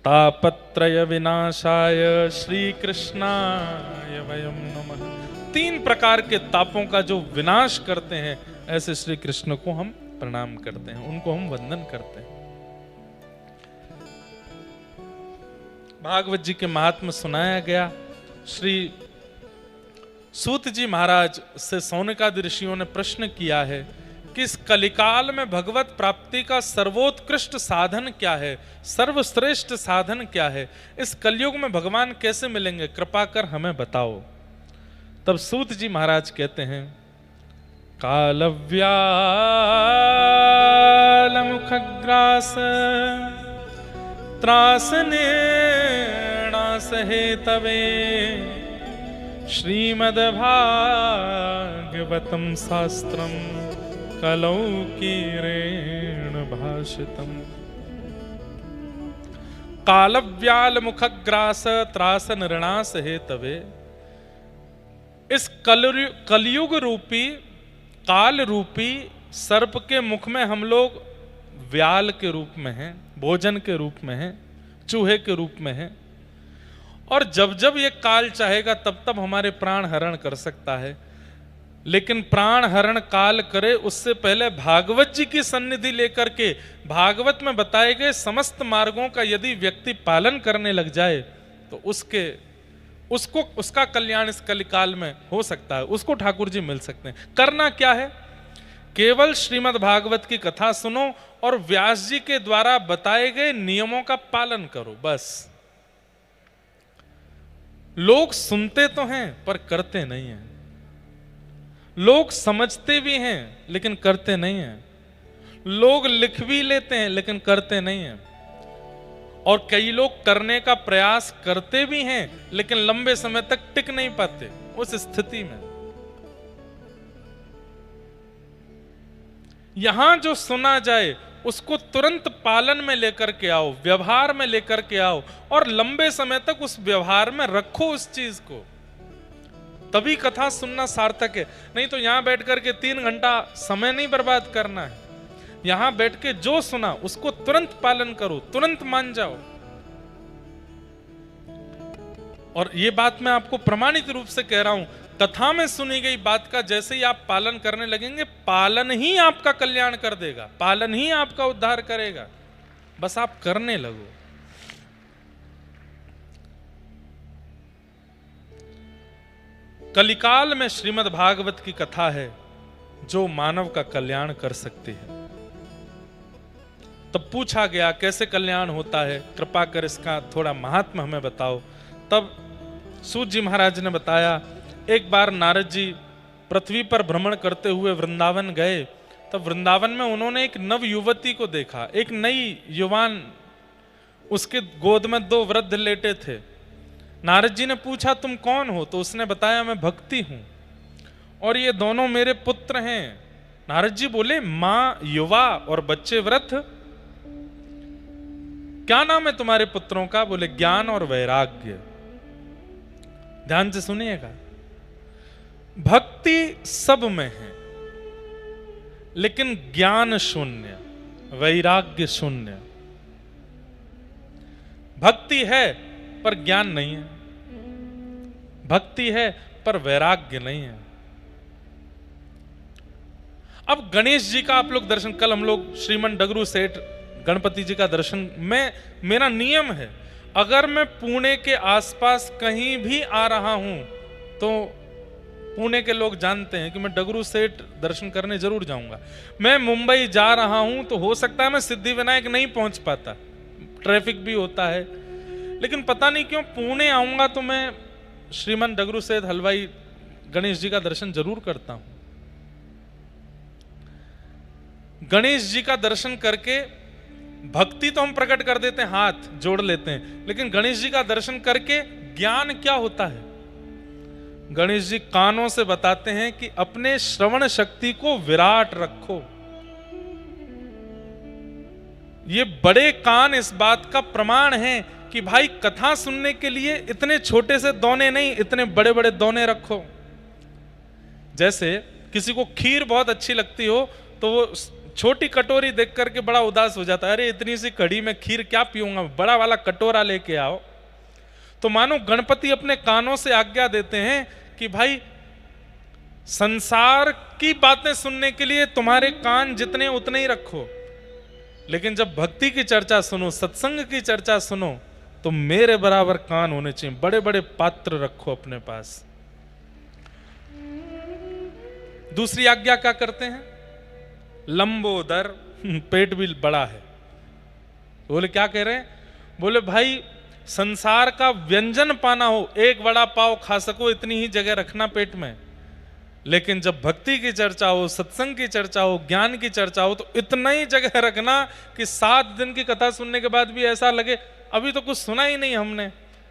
तापत्रय विनाशाय श्री कृष्णाय वयम नमः। 3 प्रकार के तापों का जो विनाश करते हैं ऐसे श्री कृष्ण को हम प्रणाम करते हैं, उनको हम वंदन करते हैं। भागवत जी के महात्म्य सुनाया गया। श्री सूत जी महाराज से सौनकादि ऋषियों ने प्रश्न किया है कि इस कलिकाल में भगवत प्राप्ति का सर्वोत्कृष्ट साधन क्या है, सर्वश्रेष्ठ साधन क्या है, इस कलयुग में भगवान कैसे मिलेंगे, कृपा कर हमें बताओ। तब सूत जी महाराज कहते हैं, कालव्याल मुखग्रास त्रासने सहे तवे श्रीमद् भागवतम शास्त्रम कलौ कीरेण भाषितम। कालव्याल मुखग्रास त्रास निर्णास हे तवे। इस कलयुग रूपी, काल रूपी सर्प के मुख में हम लोग व्याल के रूप में हैं, भोजन के रूप में हैं, चूहे के रूप में हैं, और जब जब ये काल चाहेगा तब तब हमारे प्राण हरण कर सकता है। लेकिन प्राण हरण काल करे उससे पहले भागवत जी की सन्निधि लेकर के भागवत में बताए गए समस्त मार्गों का यदि व्यक्ति पालन करने लग जाए तो उसका कल्याण इस कलिकाल में हो सकता है, उसको ठाकुर जी मिल सकते हैं। करना क्या है? केवल श्रीमद् भागवत की कथा सुनो और व्यास जी के द्वारा बताए गए नियमों का पालन करो, बस। लोग सुनते तो हैं पर करते नहीं हैं, लोग समझते भी हैं लेकिन करते नहीं हैं, लोग लिख भी लेते हैं लेकिन करते नहीं हैं, और कई लोग करने का प्रयास करते भी हैं लेकिन लंबे समय तक टिक नहीं पाते। उस स्थिति में यहां जो सुना जाए उसको तुरंत पालन में लेकर के आओ, व्यवहार में लेकर के आओ, और लंबे समय तक उस व्यवहार में रखो उस चीज को, तभी कथा सुनना सार्थक है। नहीं तो यहां बैठ करके 3 घंटा समय नहीं बर्बाद करना है, यहां बैठ के जो सुना उसको तुरंत पालन करो, तुरंत मान जाओ। और ये बात मैं आपको प्रमाणित रूप से कह रहा हूं, कथा में सुनी गई बात का जैसे ही आप पालन करने लगेंगे, पालन ही आपका कल्याण कर देगा, पालन ही आपका उद्धार करेगा, बस आप करने लगो। कलिकाल में श्रीमद् भागवत की कथा है जो मानव का कल्याण कर सकती है। तब पूछा गया कैसे कल्याण होता है, कृपा कर इसका थोड़ा महात्म्य हमें बताओ। तब सूत जी महाराज ने बताया, एक बार नारद जी पृथ्वी पर भ्रमण करते हुए वृंदावन गए, तब वृंदावन में उन्होंने एक नव युवती को देखा, एक नई युवान, उसके गोद में 2 वृद्ध लेटे थे। नारद जी ने पूछा तुम कौन हो? तो उसने बताया मैं भक्ति हूं और ये दोनों मेरे पुत्र हैं। नारद जी बोले मां युवा और बच्चे वृद्ध, क्या नाम है तुम्हारे पुत्रों का? बोले ज्ञान और वैराग्य। ध्यान से सुनिएगा, भक्ति सब में है लेकिन ज्ञान शून्य, वैराग्य शून्य। भक्ति है पर ज्ञान नहीं है, भक्ति है पर वैराग्य नहीं है। अब गणेश जी का आप लोग दर्शन, कल हम लोग श्रीमन डगरू सेठ गणपति जी का दर्शन में, मेरा नियम है अगर मैं पुणे के आसपास कहीं भी आ रहा हूं तो पुणे के लोग जानते हैं कि मैं डगरू सेठ दर्शन करने जरूर जाऊंगा। मैं मुंबई जा रहा हूं तो हो सकता है मैं सिद्धिविनायक नहीं पहुंच पाता, ट्रैफिक भी होता है, लेकिन पता नहीं क्यों पुणे आऊंगा तो मैं श्रीमन डगरू सेठ हलवाई गणेश जी का दर्शन जरूर करता हूं। गणेश जी का दर्शन करके भक्ति तो हम प्रकट कर देते हैं, हाथ जोड़ लेते हैं, लेकिन गणेश जी का दर्शन करके ज्ञान क्या होता है? गणेश जी कानों से बताते हैं कि अपने श्रवण शक्ति को विराट रखो। ये बड़े कान इस बात का प्रमाण है कि भाई कथा सुनने के लिए इतने छोटे से दोने नहीं, इतने बड़े बड़े दोने रखो। जैसे किसी को खीर बहुत अच्छी लगती हो तो वो छोटी कटोरी देख करके बड़ा उदास हो जाता है, अरे इतनी सी कड़ी में खीर क्या पीऊंगा, बड़ा वाला कटोरा लेके आओ। तो मानो गणपति अपने कानों से आज्ञा देते हैं कि भाई संसार की बातें सुनने के लिए तुम्हारे कान जितने उतने ही रखो, लेकिन जब भक्ति की चर्चा सुनो, सत्संग की चर्चा सुनो तो मेरे बराबर कान होने चाहिए, बड़े बड़े पात्र रखो अपने पास। दूसरी आज्ञा क्या करते हैं? लंबोदर, पेट भी बड़ा है। बोले क्या कह रहे हैं? बोले भाई संसार का व्यंजन पाना हो, एक बड़ा पाव खा सको इतनी ही जगह रखना पेट में, लेकिन जब भक्ति की चर्चा हो, सत्संग की चर्चा हो, ज्ञान की चर्चा हो तो इतना ही जगह रखना कि 7 दिन की कथा सुनने के बाद भी ऐसा लगे अभी तो कुछ सुना ही नहीं हमने।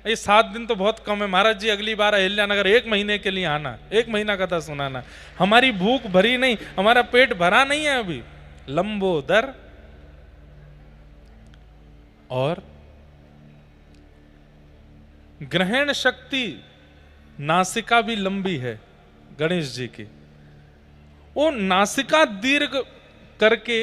ये 7 दिन तो बहुत कम है, महाराज जी अगली बार अहिल्यानगर 1 महीने के लिए आना, 1 महीना कथा सुनाना। हमारी भूख भरी नहीं, हमारा पेट भरा नहीं है अभी। लंबोदर और ग्रहण शक्ति, नासिका भी लंबी है गणेश जी की, वो नासिका दीर्घ करके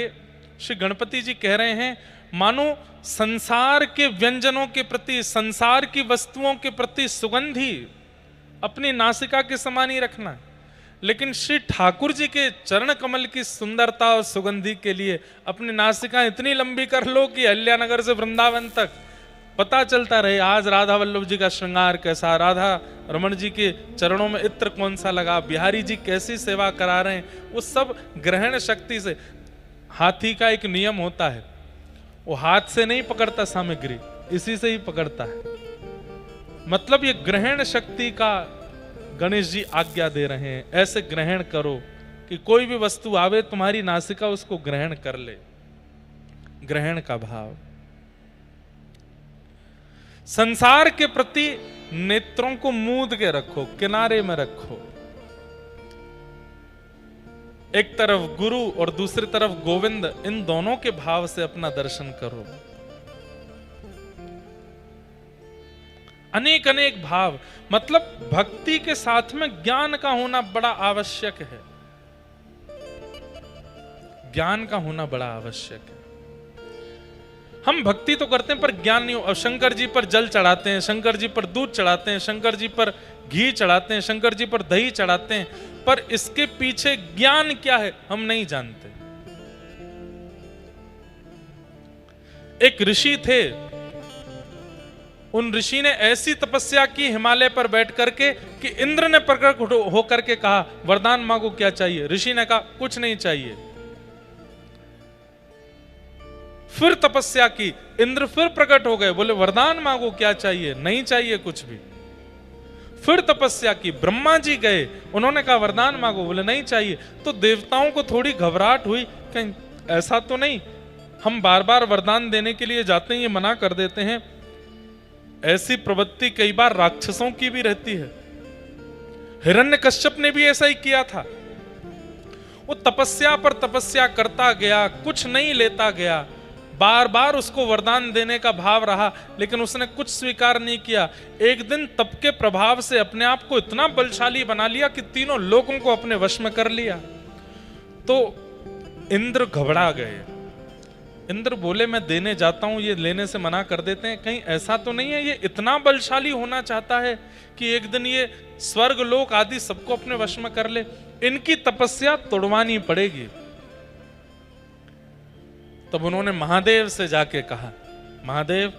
श्री गणपति जी कह रहे हैं मानो संसार के व्यंजनों के प्रति, संसार की वस्तुओं के प्रति सुगंधी अपनी नासिका के समान ही रखना। लेकिन श्री ठाकुर जी के चरण कमल की सुंदरता और सुगंधी के लिए अपनी नासिका इतनी लंबी कर लो कि अहिल्यानगर से वृंदावन तक पता चलता रहे आज राधा वल्लभ जी का श्रृंगार कैसा, राधा रमण जी के चरणों में इत्र कौन सा लगा, बिहारी जी कैसी सेवा करा रहे हैं, वो सब ग्रहण शक्ति से। हाथी का एक नियम होता है, वो हाथ से नहीं पकड़ता सामग्री, इसी से ही पकड़ता है। मतलब ये ग्रहण शक्ति का गणेश जी आज्ञा दे रहे हैं, ऐसे ग्रहण करो कि कोई भी वस्तु आवे तुम्हारी नासिका उसको ग्रहण कर ले। ग्रहण का भाव। संसार के प्रति नेत्रों को मूंद के रखो, किनारे में रखो। एक तरफ गुरु और दूसरी तरफ गोविंद, इन दोनों के भाव से अपना दर्शन करो। अनेक अनेक भाव, मतलब भक्ति के साथ में ज्ञान का होना बड़ा आवश्यक है। ज्ञान का होना बड़ा आवश्यक है। हम भक्ति तो करते हैं पर ज्ञान नहीं हो। शंकर जी पर जल चढ़ाते हैं, शंकर जी पर दूध चढ़ाते हैं, शंकर जी पर घी चढ़ाते हैं, शंकर जी पर दही चढ़ाते हैं, पर इसके पीछे ज्ञान क्या है हम नहीं जानते। एक ऋषि थे, उन ऋषि ने ऐसी तपस्या की हिमालय पर बैठ करके कि इंद्र ने प्रकट होकर के कहा वरदान मांगो क्या चाहिए। ऋषि ने कहा कुछ नहीं चाहिए। फिर तपस्या की, इंद्र फिर प्रकट हो गए, बोले वरदान मांगो क्या चाहिए, नहीं चाहिए कुछ भी। फिर तपस्या की, ब्रह्मा जी गए, उन्होंने कहा वरदान मांगो, बोले नहीं चाहिए। तो देवताओं को थोड़ी घबराहट हुई, कहीं ऐसा तो नहीं हम बार बार वरदान देने के लिए जाते हैं ये मना कर देते हैं। ऐसी प्रवृत्ति कई बार राक्षसों की भी रहती है। हिरण्यकश्यप ने भी ऐसा ही किया था। वो तपस्या पर तपस्या करता गया, कुछ नहीं लेता गया, बार बार उसको वरदान देने का भाव रहा, लेकिन उसने कुछ स्वीकार नहीं किया। एक दिन तप के प्रभाव से अपने आप को इतना बलशाली बना लिया कि तीनों लोगों को अपने वश में कर लिया। तो इंद्र घबरा गए। इंद्र बोले मैं देने जाता हूं, ये लेने से मना कर देते हैं, कहीं ऐसा तो नहीं है ये इतना बलशाली होना चाहता है कि एक दिन ये स्वर्ग लोक आदि सबको अपने वश में कर ले। इनकी तपस्या तोड़वानी पड़ेगी। तब उन्होंने महादेव से जाके कहा, महादेव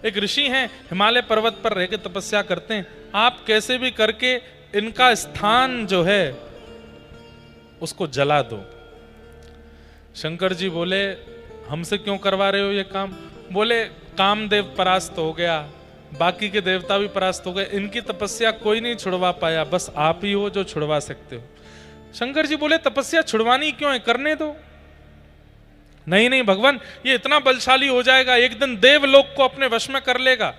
एक ऋषि हैं, हिमालय पर्वत पर रह के तपस्या करते हैं, आप कैसे भी करके इनका स्थान जो है उसको जला दो। शंकर जी बोले हमसे क्यों करवा रहे हो ये काम। बोले कामदेव परास्त हो गया, बाकी के देवता भी परास्त हो गए, इनकी तपस्या कोई नहीं छुड़वा पाया, बस आप ही हो जो छुड़वा सकते हो। शंकर जी बोले तपस्या छुड़वानी क्यों है, करने दो। नहीं नहीं भगवान, ये इतना बलशाली हो जाएगा, एक दिन देवलोक को अपने वश में कर लेगा,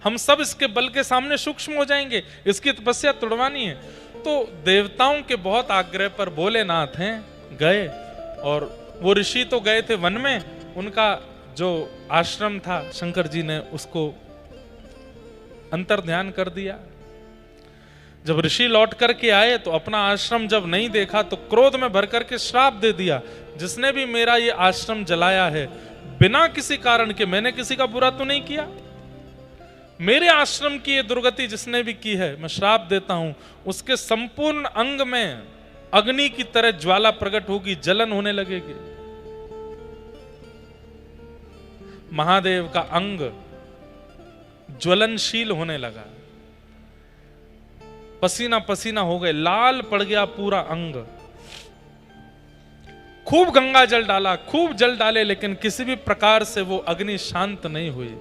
हम सब इसके बल के सामने सूक्ष्म हो जाएंगे, इसकी तपस्या तोड़वानी है। तो देवताओं के बहुत आग्रह पर भोलेनाथ हैं गए, और वो ऋषि तो गए थे वन में, उनका जो आश्रम था शंकर जी ने उसको अंतर ध्यान कर दिया। जब ऋषि लौट करके आए तो अपना आश्रम जब नहीं देखा तो क्रोध में भर करके श्राप दे दिया, जिसने भी मेरा ये आश्रम जलाया है बिना किसी कारण के, मैंने किसी का बुरा तो नहीं किया, मेरे आश्रम की ये दुर्गति जिसने भी की है मैं श्राप देता हूं, उसके संपूर्ण अंग में अग्नि की तरह ज्वाला प्रकट होगी, जलन होने लगेगी। महादेव का अंग ज्वलनशील होने लगा, पसीना पसीना हो गए, लाल पड़ गया पूरा अंग। खूब गंगा जल डाला, खूब जल डाले, लेकिन किसी भी प्रकार से वो अग्नि शांत नहीं हुई।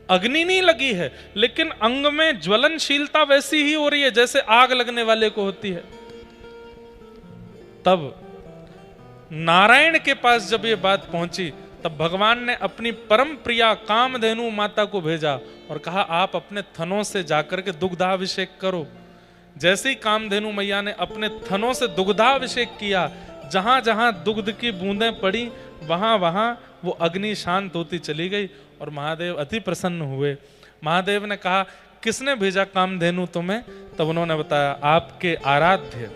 अग्नि नहीं लगी है, लेकिन अंग में ज्वलनशीलता वैसी ही हो रही है जैसे आग लगने वाले को होती है। तब नारायण के पास जब ये बात पहुंची, तब भगवान ने अपनी परम प्रिया कामधेनु माता को भेजा और कहा आप अपने थनों से जाकर के दुग्धाभिषेक करो। जैसे ही कामधेनु मैया ने अपने थनों से दुग्धाभिषेक किया, जहां जहां दुग्ध की बूंदें पड़ी वहां वहां वो अग्नि शांत होती चली गई और महादेव अति प्रसन्न हुए। महादेव ने कहा किसने भेजा कामधेनु तुम्हें? तब उन्होंने बताया आपके आराध्य,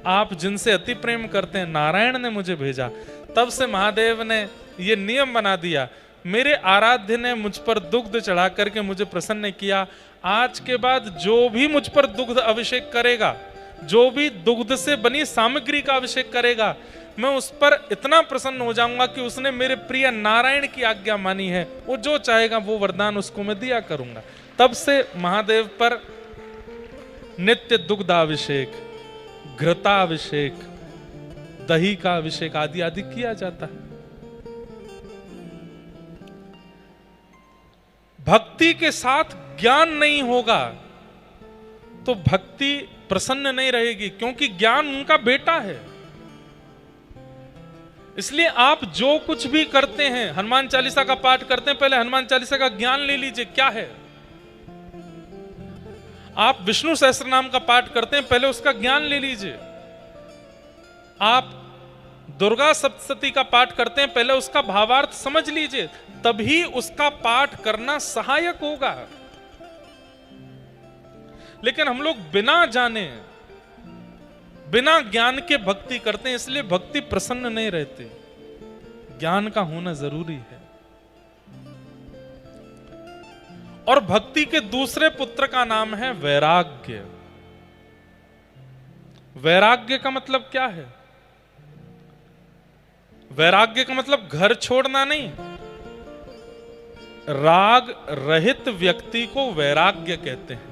आप जिनसे अति प्रेम करते हैं, नारायण ने मुझे भेजा। तब से महादेव ने ये नियम बना दिया, मेरे आराध्य ने मुझ पर दुग्ध चढ़ा करके मुझे प्रसन्न किया। आज के बाद जो भी मुझ पर दुग्ध अभिषेक करेगा, जो भी दुग्ध से बनी सामग्री का अभिषेक करेगा, मैं उस पर इतना प्रसन्न हो जाऊंगा कि उसने मेरे प्रिय नारायण की आज्ञा मानी है, वो जो चाहेगा वो वरदान उसको मैं दिया करूंगा। तब से महादेव पर नित्य दुग्धाभिषेक, घृताभिषेक, दही का अभिषेक आदि आदि किया जाता है। भक्ति के साथ ज्ञान नहीं होगा तो भक्ति प्रसन्न नहीं रहेगी, क्योंकि ज्ञान उनका बेटा है। इसलिए आप जो कुछ भी करते हैं, हनुमान चालीसा का पाठ करते हैं, पहले हनुमान चालीसा का ज्ञान ले लीजिए क्या है। आप विष्णु सहस्त्रनाम का पाठ करते हैं, पहले उसका ज्ञान ले लीजिए। आप दुर्गा सप्तशती का पाठ करते हैं, पहले उसका भावार्थ समझ लीजिए, तभी उसका पाठ करना सहायक होगा। लेकिन हम लोग बिना जाने, बिना ज्ञान के भक्ति करते हैं, इसलिए भक्ति प्रसन्न नहीं रहती। ज्ञान का होना जरूरी है। और भक्ति के दूसरे पुत्र का नाम है वैराग्य। वैराग्य का मतलब क्या है? वैराग्य का मतलब घर छोड़ना नहीं। राग रहित व्यक्ति को वैराग्य कहते हैं।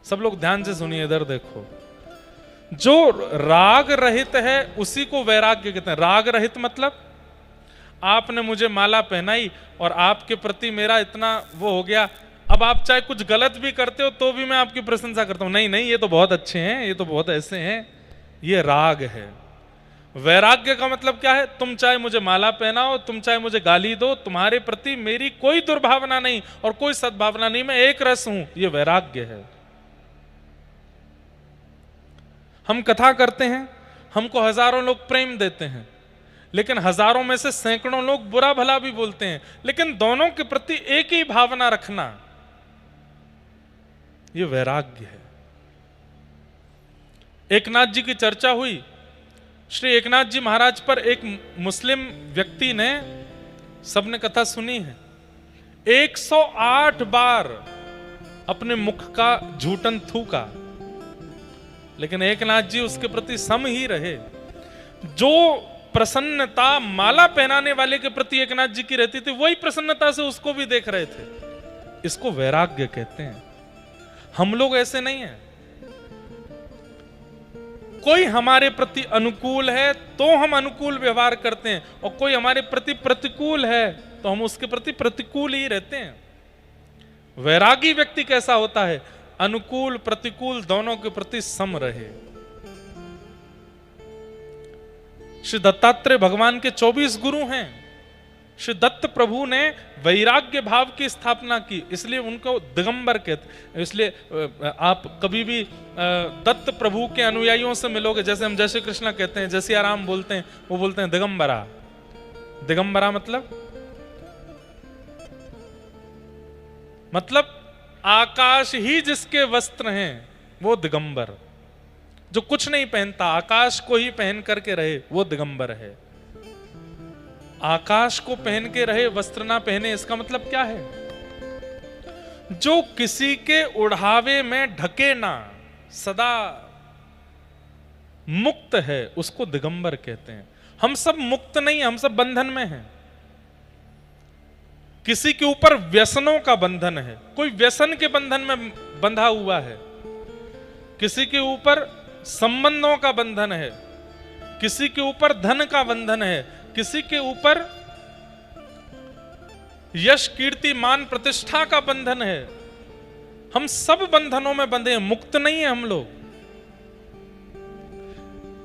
सब लोग ध्यान से सुनिए, इधर देखो। जो राग रहित है उसी को वैराग्य कहते हैं। राग रहित मतलब आपने मुझे माला पहनाई और आपके प्रति मेरा इतना वो हो गया, अब आप चाहे कुछ गलत भी करते हो तो भी मैं आपकी प्रशंसा करता हूं, नहीं नहीं ये तो बहुत अच्छे हैं, ये तो बहुत ऐसे हैं, ये राग है। वैराग्य का मतलब क्या है? तुम चाहे मुझे माला पहनाओ, तुम चाहे मुझे गाली दो, तुम्हारे प्रति मेरी कोई दुर्भावना नहीं और कोई सद्भावना नहीं, मैं एक रस हूं, ये वैराग्य है। हम कथा करते हैं, हमको हजारों लोग प्रेम देते हैं, लेकिन हजारों में से सैकड़ों लोग बुरा भला भी बोलते हैं, लेकिन दोनों के प्रति एक ही भावना रखना, यह वैराग्य है। एकनाथ जी की चर्चा हुई। श्री एकनाथ जी महाराज पर एक मुस्लिम व्यक्ति ने, सबने कथा सुनी है, 108 बार अपने मुख का झूठन थूका, लेकिन एकनाथ जी उसके प्रति सम ही रहे। जो प्रसन्नता माला पहनाने वाले के प्रति एकनाथ जी की रहती थी, वही प्रसन्नता से उसको भी देख रहे थे। इसको वैराग्य कहते हैं। हम लोग ऐसे नहीं हैं। कोई हमारे प्रति अनुकूल है तो हम अनुकूल व्यवहार करते हैं, और कोई हमारे प्रति प्रतिकूल है तो हम उसके प्रति प्रतिकूल ही रहते हैं। वैरागी व्यक्ति कैसा होता है? अनुकूल प्रतिकूल दोनों के प्रति सम रहे। श्री दत्तात्रेय भगवान के 24 गुरु हैं। श्री दत्त प्रभु ने वैराग्य भाव की स्थापना की, इसलिए उनको दिगंबर कहते। इसलिए आप कभी भी दत्त प्रभु के अनुयायियों से मिलोगे, जैसे हम जय श्री कृष्ण कहते हैं, जय सिया राम बोलते हैं, वो बोलते हैं दिगंबरा। दिगंबरा मतलब आकाश ही जिसके वस्त्र हैं वो दिगंबर। जो कुछ नहीं पहनता, आकाश को ही पहन करके रहे, वो दिगंबर है। आकाश को पहन के रहे, वस्त्र ना पहने, इसका मतलब क्या है? जो किसी के उढ़ावे में ढके ना, सदा मुक्त है, उसको दिगंबर कहते हैं। हम सब मुक्त नहीं, हम सब बंधन में हैं। किसी के ऊपर व्यसनों का बंधन है, कोई व्यसन के बंधन में बंधा हुआ है। किसी के ऊपर संबंधों का बंधन है, किसी के ऊपर धन का बंधन है, किसी के ऊपर यश कीर्ति मान प्रतिष्ठा का बंधन है। हम सब बंधनों में बंधे हैं, मुक्त नहीं है हम लोग।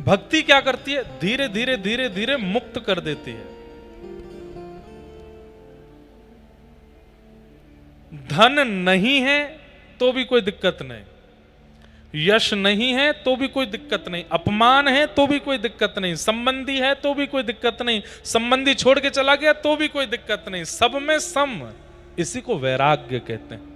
भक्ति क्या करती है? धीरे धीरे धीरे धीरे मुक्त कर देती है। धन नहीं है तो भी कोई दिक्कत नहीं, यश नहीं है तो भी कोई दिक्कत नहीं, अपमान है तो भी कोई दिक्कत नहीं, संबंधी है तो भी कोई दिक्कत नहीं, संबंधी छोड़ के चला गया तो भी कोई दिक्कत नहीं, सब में सम, इसी को वैराग्य कहते हैं।